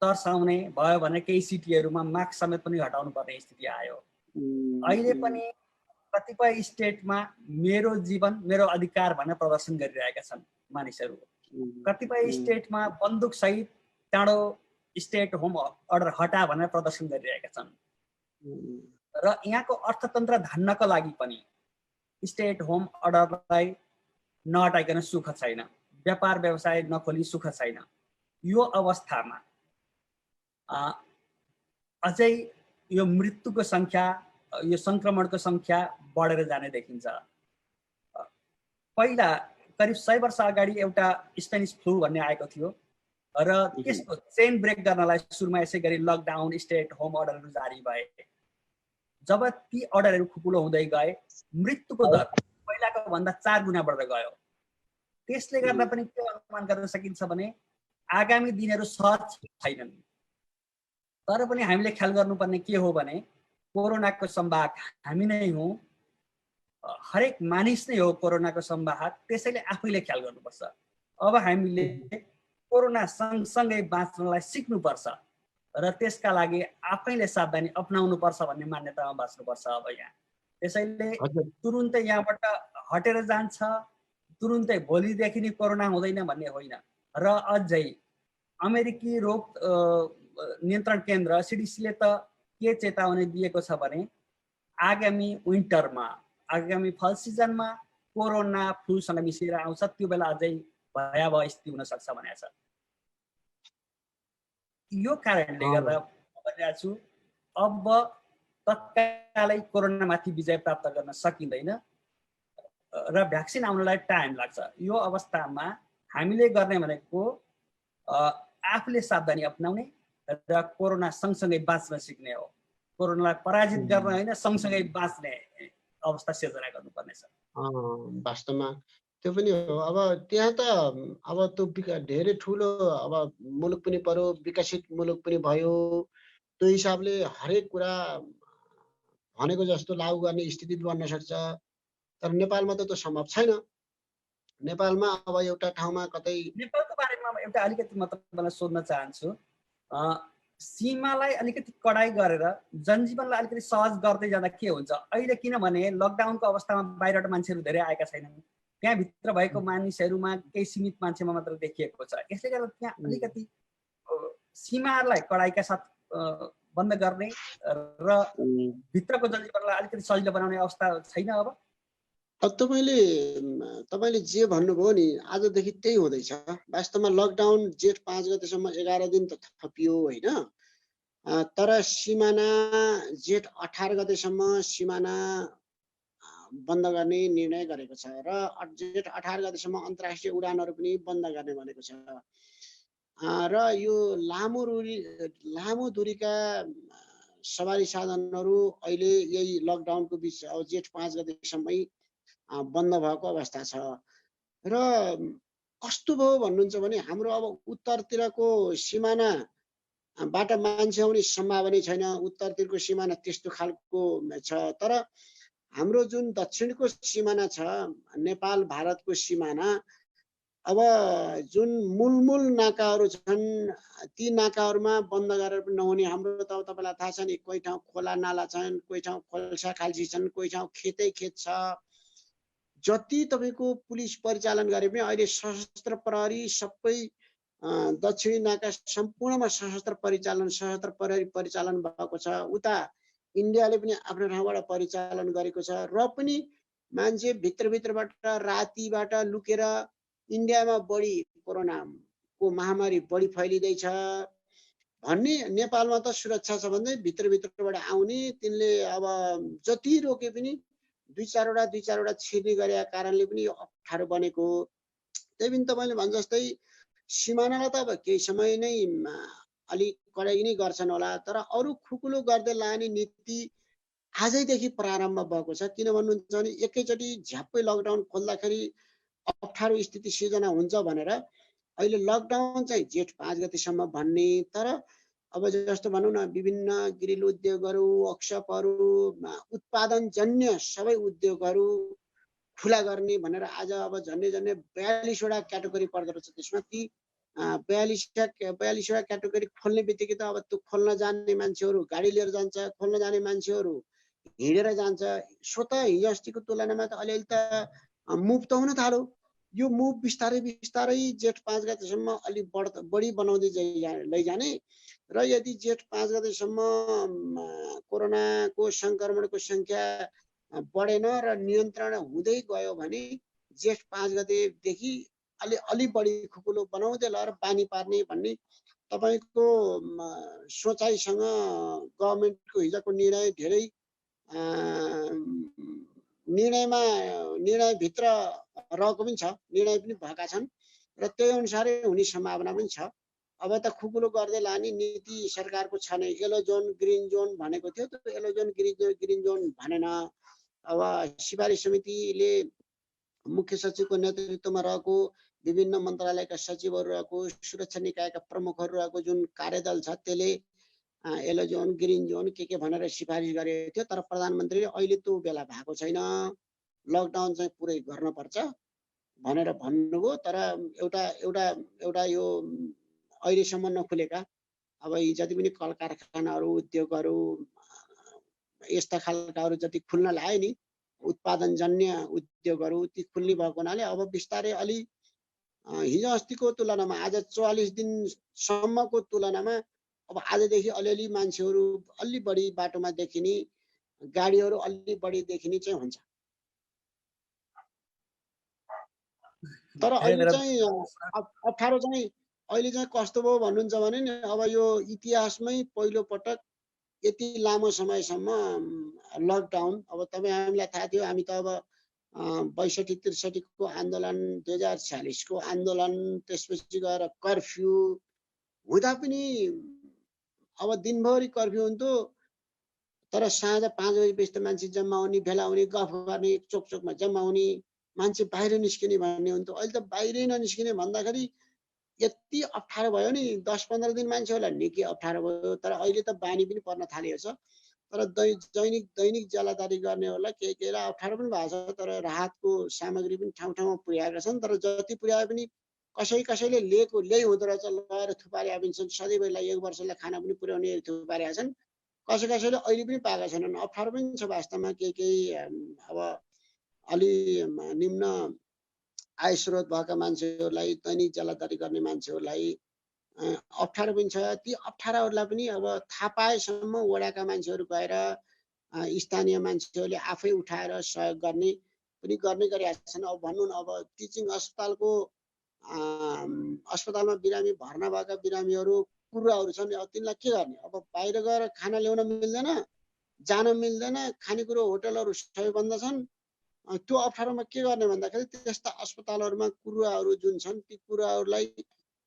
तर्साउने भयो भने केही सिटीहरूमा मास्क समेत पनि हटाउनु पर्ने स्थिति आयो। अहिले पनि कतिपय स्टेटमा मेरो जीवन मेरो अधिकार भनेर प्रदर्शन गरिरहेका छन् मानिसहरू। कतिपय स्टेटमा बन्दुक सहित टाढो स्टेट होम अर्डर हटा भनेर प्रदर्शन गरिरहेका छन्। र यहाँको अर्थतन्त्र धान्नको लागि पनि स्टेट होम अर्डरलाई नहटाइकन सुख छैन, व्यापार व्यवसाय नखोली सुख छैन। यो अवस्थामा अझै यो मृत्युको सङ्ख्या, यो सङ्क्रमणको सङ्ख्या बढेर जाने देखिन्छ। पहिला करिब 100 वर्ष अगाडि एउटा स्पेनिस फ्लू भन्ने आएको थियो र त्यसको चेन ब्रेक गर्नलाई सुरुमा यसै गरी लकडाउन, स्टे एट होम अर्डरहरू जारी भए। जब ती अर्डरहरू खुकुलो हुँदै गए मृत्युको दर पहिलाको भन्दा 4 गुणा बढेर गयो। त्यसले गर्दा पनि के अनुमान गर्न सकिन्छ भने आगामी दिनहरू सहज छैनन्। तर पनि हामीले ख्याल गर्नुपर्ने के हो भने कोरोनाको संवाहक हामी नै हौँ, हरेक मानिस नै हो कोरोनाको संवाहक। त्यसैले आफैले ख्याल गर्नुपर्छ। अब हामीले कोरोना सँगसँगै बाँच्नलाई सिक्नुपर्छ र त्यसका लागि आफैले सावधानी अपनाउनु पर्छ भन्ने मान्यतामा बाँच्नुपर्छ अब यहाँ। त्यसैले तुरुन्तै यहाँबाट हटेर जान्छ, तुरुन्तै भोलिदेखि नै कोरोना हुँदैन भन्ने होइन। र अझै अमेरिकी रोग नियन्त्रण केन्द्र सिडिसीले त के चेतावनी दिएको छ भने आगामी विन्टरमा, आगामी फल सिजनमा कोरोना फ्लूसँग मिसिएर आउँछ, त्यो बेला अझै भयावह स्थिति हुन सक्छ भनेको छ। यो कारणले गर्दा भनिरहेको छु अब तत्कालै कोरोनामाथि विजय प्राप्त गर्न सकिँदैन र भ्याक्सिन आउनलाई टाइम लाग्छ। यो अवस्थामा हामीले गर्ने भनेको आफूले सावधानी अपनाउने र कोरोना सँगसँगै बाँच्न सिक्ने हो। कोरोनालाई पराजित गर्न होइन सँगसँगै बाँच्ने अवस्था सिर्जना गर्नुपर्नेछ। वास्तवमा त्यो पनि हो। अब त्यहाँ त अब त्यो धेरै ठुलो अब मुलुक पनि पर्यो, विकसित मुलुक पनि भयो। त्यो हिसाबले हरेक कुरा भनेको जस्तो लागू गर्ने स्थिति बन्न सक्छ। तर नेपालमा त त्यो सम्भव छैन। नेपालमा अब एउटा ठाउँमा कतै नेपालको बारेमा एउटा अलिकति म तपाईँलाई सोध्न चाहन्छु। सीमालाई अलिकति कडाई गरेर जनजीवनलाई अलिकति सहज गर्दै जाँदा के हुन्छ? अहिले किनभने लकडाउनको अवस्थामा बाहिरबाट मान्छेहरू धेरै आएका छैनन्, त्यहाँभित्र भएको मानिसहरूमा केही सीमित मान्छेमा मात्र देखिएको छ। यसले गर्दा त्यहाँ अलिकति सीमाहरूलाई कडाइका साथ बन्द गर्ने र भित्रको जनजीवनलाई अलिकति सजिलो बनाउने अवस्था छैन अब? तपाईँले जे भन्नुभयो नि आजदेखि त्यही हुँदैछ। वास्तवमा लकडाउन जेठ 5 गतेसम्म 11 दिन त थपियो होइन, तर सिमाना जेठ 18 गतेसम्म सिमाना बन्द गर्ने निर्णय गरेको छ र जेठ 18 गतेसम्म अन्तर्राष्ट्रिय उडानहरू पनि बन्द गर्ने भनेको छ। र यो लामो दूरीका सवारी साधनहरू अहिले यही लकडाउनको बिच अब जेठ 5 गतेसम्मै बन्द भएको अवस्था छ। र कस्तो भयो भन्नुहुन्छ भने हाम्रो अब उत्तरतिरको सिमानाबाट मान्छे आउने सम्भावना छैन। उत्तरतिरको सिमाना त्यस्तो खालको छ। तर हाम्रो जुन दक्षिणको सिमाना छ, नेपाल भारतको सिमाना, अब जुन मूल नाकाहरू छन् ती नाकाहरूमा बन्द गरेर पनि नहुने। हाम्रो त तपाईँलाई थाहा छ नि, कोही ठाउँ खोला नाला छन्, कोही ठाउँ खोल्सा खाल्सी छन्, कोही ठाउँ खेतै खेत छ। जति तपाईँको पुलिस परिचालन गरे पनि अहिले सशस्त्र प्रहरी सबै दक्षिणी नाका सम्पूर्णमा सशस्त्र प्रहरी परिचालन भएको छ। उता इन्डियाले पनि आफ्नो ठाउँबाट परिचालन गरेको छ। र पनि मान्छे भित्रबाट रातिबाट लुकेर इन्डियामा बढी कोरोनाको महामारी बढी फैलिँदैछ भन्ने। नेपालमा त सुरक्षा छ भन्दै भित्रबाट आउने, तिनले अब जति रोके पनि दुई चारवटा छिर्ने गरेका कारणले पनि यो अप्ठ्यारो बनेको। त्यही पनि तपाईँले भने जस्तै सिमानालाई त अब केही समय नै अलिक कडाइ नै गर्छन् होला, तर अरू खुकुलो गर्दै लाने नीति आजैदेखि प्रारम्भ भएको छ। किन भन्नुहुन्छ भने एकैचोटि झ्याप्पै लकडाउन खोल्दाखेरि अप्ठ्यारो स्थिति सिर्जना हुन्छ भनेर अहिले लकडाउन चाहिँ जेठ 5 गतेसम्म भन्ने। तर अब जस्तो भनौँ न, विभिन्न ग्रिल उद्योगहरू, वर्कसपहरू, उत्पादनजन्य सबै उद्योगहरू खुला गर्ने भनेर आज अब झन्डै 42वटा क्याटेगोरी पर्दो रहेछ। त्यसमा ती 42वटा क्याटेगोरी खोल्ने बित्तिकै त अब त्यो खोल्न जाने मान्छेहरू गाडी लिएर जान्छ, खोल्न जाने मान्छेहरू हिँडेर जान्छ। स्वतः हिजो अस्तिको तुलनामा त अलिअलि त मुभ त हुन थाल्यो। यो मुभ बिस्तारै जेठ 5 गतेसम्म अलिक बढी बनाउँदै लैजाने। र यदि जेठ 5 गतेसम्म कोरोनाको संक्रमणको संख्या बढेन र नियन्त्रण हुँदै गयो भने जेठ 5 गतेदेखि अलि बढी खुकुलो बनाउँदै लगेर बानी पार्ने भन्ने तपाईँको सोचाइसँग गभर्मेन्टको हिजोको निर्णय धेरै निर्णयभित्र रहेको पनि छ, निर्णय पनि भएका छन् र त्यही अनुसारै हुने सम्भावना पनि छ। अब त खुकुलो गर्दै लाने नीति सरकारको छ नै। येलो जोन ग्रिन जोन भनेको थियो, त्यो येलो जोन ग्रिन जोन भनेन। अब सिफारिस समितिले मुख्य सचिवको नेतृत्वमा रहेको विभिन्न मन्त्रालयका सचिवहरू रहेको, सुरक्षा निकायका प्रमुखहरू रहेको जुन कार्यदल छ त्यसले येलो जोन ग्रिन जोन के भनेर सिफारिस गरेको थियो। तर प्रधानमन्त्रीले अहिले त्यो बेला भएको छैन, लकडाउन चाहिँ पुरै गर्नुपर्छ भनेर भन्नुभयो। तर एउटा यो अहिलेसम्म नखुलेका अब यी जति पनि कल कारखानाहरू, उद्योगहरू, यस्ता खालकाहरू जति खुल्न लाए नि, उत्पादनजन्य उद्योगहरू, ती खुल्ने भएको हुनाले अब बिस्तारै अलि हिजो अस्तिको तुलनामा आज 44 दिनसम्मको तुलनामा अब आजदेखि अलिअलि मान्छेहरू अलि बढी बाटोमा देखिने, गाडीहरू अलि बढी देखिने चाहिँ हुन्छ। तर अहिले चाहिँ अप्ठ्यारो चाहिँ अहिले चाहिँ कस्तो भयो भन्नुहुन्छ भने नि, अब यो इतिहासमै पहिलो पटक यति लामो समयसम्म लकडाउन। अब तपाईँ हामीलाई थाहा थियो, हामी त अब 62-63 को आन्दोलन, 2046 को आन्दोलन, त्यसपछि गएर कर्फ्यू हुँदा पनि अब दिनभरि कर्फ्यू हुन्थ्यो। तर साँझ 5 बजेपछि त मान्छे जम्मा हुने, भेला हुने, गफ गर्ने, चोकमा जम्मा हुने, मान्छे बाहिर निस्किने भन्ने हुन्थ्यो। अहिले त बाहिरै ननिस्किने भन्दाखेरि यति अप्ठ्यारो भयो नि, 10-15 दिन मान्छेहरूलाई निकै अप्ठ्यारो भयो। तर अहिले त बानी पनि पर्न थालेको छ। तर दैनिक जलादारी गर्नेहरूलाई केही केहीलाई अप्ठ्यारो पनि भएको छ। तर राहतको सामग्री पनि ठाउँ ठाउँमा पुर्याएका छन्। तर जति पुर्याए पनि कसैले ल्याइ हुँदो रहेछ, लगाएर थुपारेका पनि छन्। सधैँभरिलाई 1 वर्षलाई खाना पनि पुर्याउने थुपारेका छन्। कसैले अहिले पनि पाएका छैनन्। अप्ठ्यारो पनि छ वास्तवमा। केही अब अलि निम्न आय स्रोत भएका मान्छेहरूलाई, दैनिक जलादारी गर्ने मान्छेहरूलाई अप्ठ्यारो पनि छ। ती अप्ठ्याराहरूलाई पनि अब थाहा पाएसम्म वडाका मान्छेहरू गएर स्थानीय मान्छेहरूले आफै उठाएर सहयोग गर्ने गरेका छन्। अब भन्नु न, अब टिचिङ अस्पतालमा बिरामी भर्ना भएका बिरामीहरू कुरुवाहरू छन्। अब तिनलाई के गर्ने? अब बाहिर गएर खाना ल्याउन मिल्दैन, जान मिल्दैन, खानेकुरो होटलहरू सबै बन्द छन्। त्यो अप्ठ्यारोमा के गर्ने भन्दाखेरि त्यस्ता अस्पतालहरूमा कुरुवाहरू जुन छन्, ती कुरुवाहरूलाई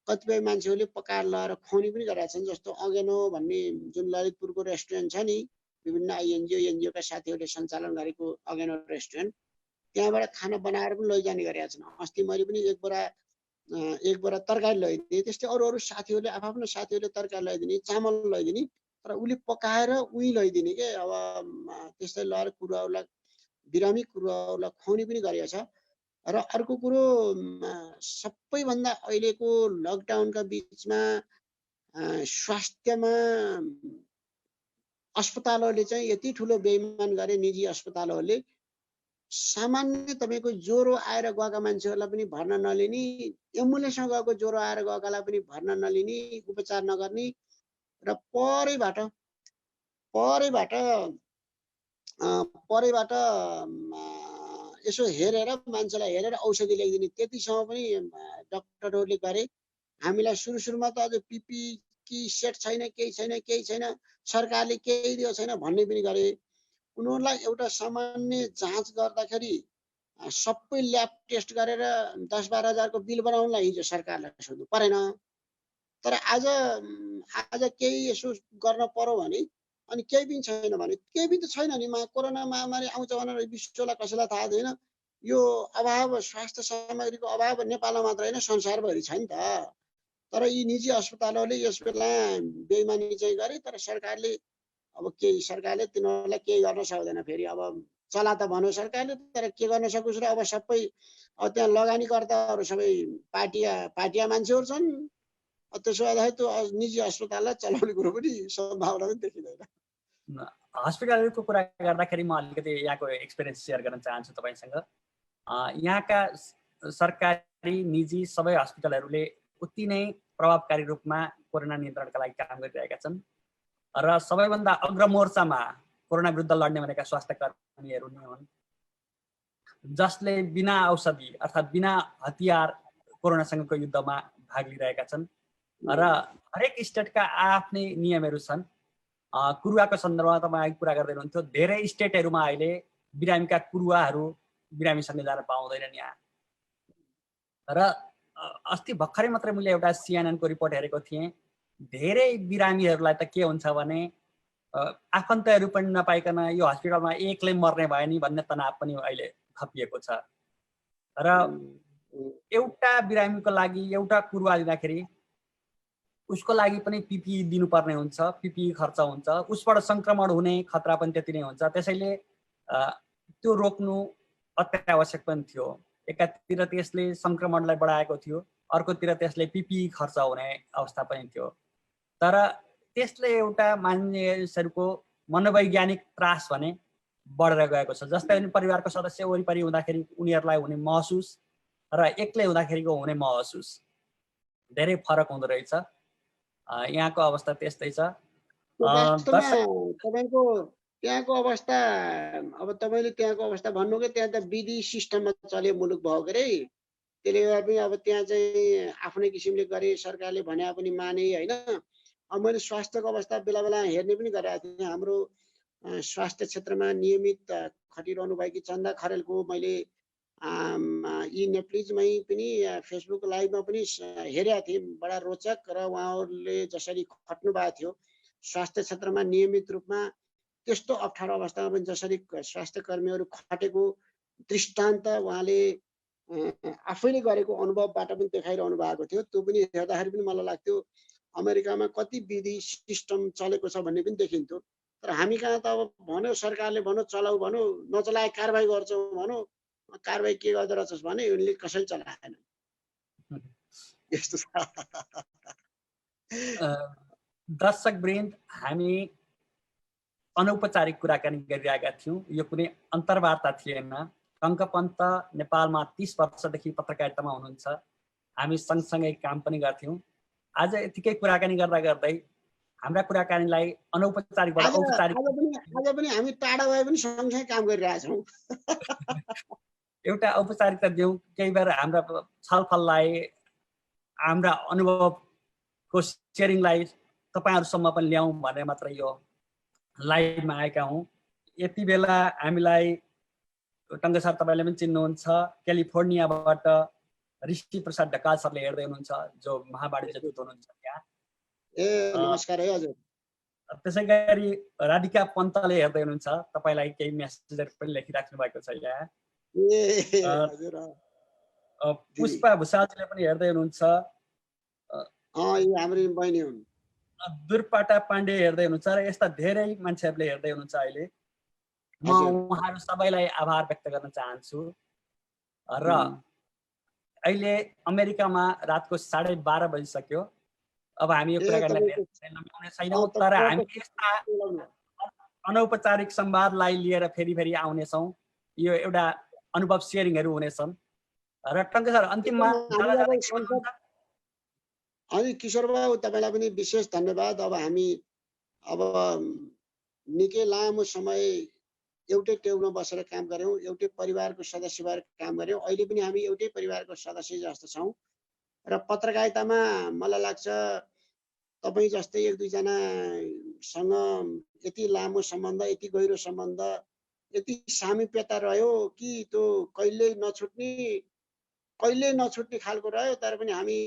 कतिपय मान्छेहरूले पकाएर लगाएर खुवाउने पनि गरेका छन्। जस्तो अगेनो भन्ने जुन ललितपुरको रेस्टुरेन्ट छ नि, विभिन्न एनजिओ का साथीहरूले सञ्चालन गरेको अगेनो रेस्टुरेन्ट, त्यहाँबाट खाना बनाएर पनि लैजाने गरेका छन्। अस्ति मैले पनि एक बोरा तरकारी लैदिएँ। त्यस्तै अरू साथीहरूले, आफ्नो साथीहरूले तरकारी लैदिने, चामल लैदिने, तर उसले पकाएर उही लैदिने के। अब त्यस्तै लगाएर कुरुवाहरूलाई, बिरामी कुरुवाहरूलाई खुवाउने पनि गरेको छ। र अर्को कुरो, सबैभन्दा अहिलेको लकडाउनका बीचमा स्वास्थ्यमा अस्पतालहरूले चाहिँ यति ठुलो बेइमान गरे, निजी अस्पतालहरूले। सामान्य तपाईको ज्वरो आएर गएका मान्छेहरूलाई पनि भर्ना नलिने, एम्बुलेन्समा गएको ज्वरो आएर गएकालाई पनि भर्ना नलिने, उपचार नगर्ने र परैबाट यसो हेरेर, मान्छेलाई हेरेर औषधि ल्याइदिने, त्यतिसम्म पनि डाक्टरहरूले गरे। हामीलाई सुरुमा त अझ पिपी कि सेट छैन, केही छैन, सरकारले केही दिएको छैन भन्ने पनि गरे। उनीहरूलाई एउटा सामान्य जाँच गर्दाखेरि सबै ल्याब टेस्ट गरेर 10-12 हजारको बिल बनाउनलाई हिजो सरकारलाई सोध्नु परेन। तर आज केही यसो गर्न पर्यो भने, अनि केही पनि छैन भने, केही पनि त छैन नि। कोरोना महामारी आउँछ भनेर विश्वलाई कसैलाई थाहा छैन। यो अभाव, स्वास्थ्य सामग्रीको अभाव नेपालमा मात्र होइन, संसारभरि छ नि त। तर यी निजी अस्पतालहरूले यस बेला बेइमानी चाहिँ गरे। तर सरकारले तिनीहरूलाई केही गर्न सक्दैन। फेरि अब चला त भन्यो सरकारले, तर के गर्न सकोस् र? अब सबै त्यहाँ लगानीकर्ताहरू सबै पार्टिया मान्छेहरू छन्। त्यसो गर्दाखेरि त्यो निजी अस्पताललाई चलाउने कुरो पनि सम्भावना पनि देखिँदैन। हस्पिटलको कुरा गर्दाखेरि म अलिकति यहाँको एक्सपिरियन्स सेयर गर्न चाहन्छु तपाईसँग। यहाँका सरकारी निजी सबै हस्पिटलहरूले उति नै प्रभावकारी रूपमा कोरोना नियन्त्रणका लागि काम गरिरहेका छन्। र सबैभन्दा अग्रमोर्चामा कोरोना विरुद्ध लड्ने भनेका स्वास्थ्य कर्मीहरू नै हुन्, जसले बिना औषधि अर्थात् बिना हतियार कोरोनासँगको युद्धमा भाग लिइरहेका छन्। र हरेक स्टेटका आफ्नै नियमहरू छन्। कुरुवाको सन्दर्भमा तपाईँ कुरा गर्दै हुनुहुन्थ्यो, धेरै स्टेटहरूमा अहिले बिरामीका कुरुवाहरू बिरामीसँग जान पाउँदैनन् यहाँ। र अस्ति भर्खरै मात्रै मैले एउटा CNN को रिपोर्ट हेरेको थिएँ। धेरै बिरामीहरूलाई त के हुन्छ भने आफन्तहरू पनि नपाइकन यो हस्पिटलमा एक्लै मर्ने भयो नि भन्ने तनाव पनि अहिले थपिएको छ। र एउटा बिरामीको लागि एउटा कुरुवा दिँदाखेरि उसको लागि पनि पिपी दिनुपर्ने हुन्छ, पिपी खर्च हुन्छ, उसबाट संक्रमण हुने खतरा पनि त्यति नै हुन्छ। त्यसैले त्यो रोक्नु अत्यावश्यक पनि थियो। एकातिर त्यसले संक्रमणलाई बढाएको थियो, अर्कोतिर त्यसले पिपी खर्च हुने अवस्था पनि थियो। तर त्यसले एउटा मानिसहरूको मनोवैज्ञानिक त्रास भने बढेर गएको छ। जस्तै पनि परिवारको सदस्य वरिपरि हुँदाखेरि उनीहरूलाई हुने महसुस र एक्लै हुँदाखेरिको हुने महसुस धेरै फरक हुँदो रहेछ। यहाँको अवस्था त्यस्तै छ। तपाईँको त्यहाँको अवस्था, अब तपाईँले त्यहाँको अवस्था भन्नु कि त्यहाँ त विधि सिस्टममा चल्यो मुलुक भयो के अरे। त्यसले गर्दा पनि अब त्यहाँ चाहिँ आफ्नै किसिमले गरे, सरकारले भने पनि माने होइन। अब मैले स्वास्थ्यको अवस्था बेला बेला हेर्ने पनि गरेको थिएँ। हाम्रो स्वास्थ्य क्षेत्रमा नियमित खटिरहनु भएकी चन्दा खरेलको मैले यी नेप्लिजमै पनि फेसबुक लाइभमा पनि हेरेका थिएँ। बडा रोचक र उहाँहरूले जसरी खट्नु भएको थियो स्वास्थ्य क्षेत्रमा नियमित रूपमा त्यस्तो अप्ठ्यारो अवस्थामा पनि जसरी स्वास्थ्य कर्मीहरू खटेको दृष्टान्त उहाँले आफैले गरेको अनुभवबाट पनि देखाइरहनु भएको थियो। त्यो पनि हेर्दाखेरि पनि मलाई लाग्थ्यो अमेरिकामा कति विधि सिस्टम चलेको छ भन्ने पनि देखिन्थ्यो। तर हामी कहाँ त अब भन्यो सरकारले भन्यो चलाऊ भन्यो, नचलाए कारबाही गर्छौँ भन्यो, कारबाही के गर्दो रहेछस् भने उनले कसैले चलाएन। यस्तो छ। दर्शकवृन्द, हामी अनौपचारिक कुराकानी गरिरहेका थियौँ। यो कुनै अन्तर्वार्ता थिएन। टङ्कपन्त नेपालमा 30 वर्षदेखि पत्रकारितामा हुनुहुन्छ। हामी सँगसँगै काम पनि गर्थ्यौँ। आज यतिकै कुराकानी गर्दा गर्दै हाम्रा कुराकानीलाई अनौपचारिकबाट औपचारिक आज पनि हामी टाढा भए पनि सँगसँगै काम गरिरहेछौँ। एउटा औपचारिकता दिउँ। केही बेर हाम्रा छलफललाई, हाम्रा अनुभवको सेयरिङलाई तपाईँहरूसम्म पनि ल्याउँ भनेर मात्र यो लाइभमा आएका हौँ। यति बेला हामीलाई टङ्क सर तपाईँले पनि चिन्नुहुन्छ, क्यालिफोर्नियाबाट ऋषि प्रसाद ढकाल सरले हेर्दै हुनुहुन्छ, जो महावाणिज्य दूत हुनुहुन्छ त्यहाँ। नमस्कार है हजुर। त्यसै गरी राधिका पन्तले हेर्दै हुनुहुन्छ, तपाईँलाई केही मेसेजहरू पनि लेखिराख्नु भएको छ यहाँ। पुष्पा भुषालजीले पनि हेर्दै हुनुहुन्छ। हाम्रो बहिनी हुन्। दुर्पाटा पाण्डे हेर्दै हुनुहुन्छ र यस्ता धेरै मान्छेहरूले हेर्दै हुनुहुन्छ अहिले। म उहाँहरू सबैलाई आभार व्यक्त गर्न चाहन्छु। र अहिले अमेरिकामा रातको 12:30 बजिसक्यो। अब हामी यो कुराकानीलाई लम्ब्याउने छैनौँ, तर हामी यस्ता अनौपचारिक संवादलाई लिएर फेरि आउनेछौँ। यो एउटा अनुभव सेयरिङहरू हुनेछन्। र टङ्क सर अन्तिममा अनि किशोर बाबु तपाईँलाई पनि विशेष धन्यवाद। अब हामी निकै लामो समय एउटै टेबलमा बसेर काम गऱ्यौँ, एउटै परिवारको सदस्य भएर काम गऱ्यौँ। अहिले पनि हामी एउटै परिवारको सदस्य जस्तो छौँ। र पत्रकारितामा मलाई लाग्छ तपाईँ जस्तै एक दुईजनासँग यति लामो सम्बन्ध, यति गहिरो सम्बन्ध, यति सामिप्यता रह्यो कि त्यो कहिल्यै नछुट्ने खालको रह्यो। तर पनि हामी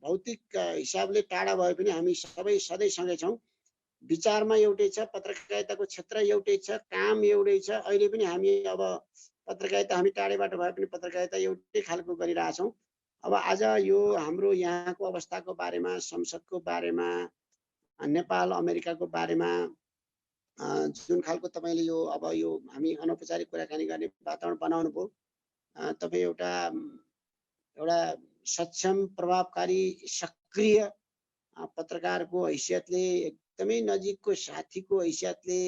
भौतिक हिसाबले टाढा भए पनि हामी सबै सधैँ सँगै छौँ। विचारमा एउटै छ, पत्रकारिताको क्षेत्र एउटै छ, काम एउटै छ। अहिले पनि हामी अब पत्रकारिता हामी टाढैबाट भए पनि पत्रकारिता एउटै खालको गरिरहेछौँ। अब आज यो हाम्रो यहाँको अवस्थाको बारेमा, संसदको बारेमा, नेपाल अमेरिकाको बारेमा जुन खालको तपाईँले यो हामी अनौपचारिक कुराकानी गर्ने वातावरण बनाउनु भयो, तपाईँ एउटा सक्षम, प्रभावकारी, सक्रिय पत्रकारको हैसियतले, एकदमै नजिकको साथीको हैसियतले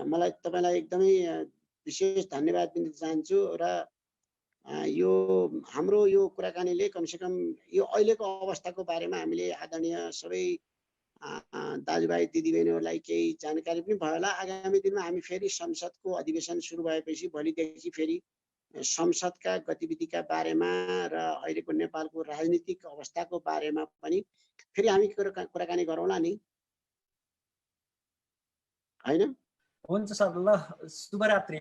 मलाई तपाईँलाई एकदमै विशेष धन्यवाद दिन चाहन्छु। र यो हाम्रो यो कुराकानीले कमसेकम यो अहिलेको अवस्थाको बारेमा हामीले आदरणीय सबै दाजुभाइ दिदीबहिनीहरूलाई केही जानकारी पनि भयो होला। आगामी दिनमा हामी फेरि संसदको अधिवेशन सुरु भएपछि भोलिदेखि फेरि संसदका गतिविधिका बारेमा र अहिलेको नेपालको राजनीतिक अवस्थाको बारेमा पनि फेरि हामी कुराकानी गरौँला नि, हैन? हुन्छ सर, ल शुभरात्रि।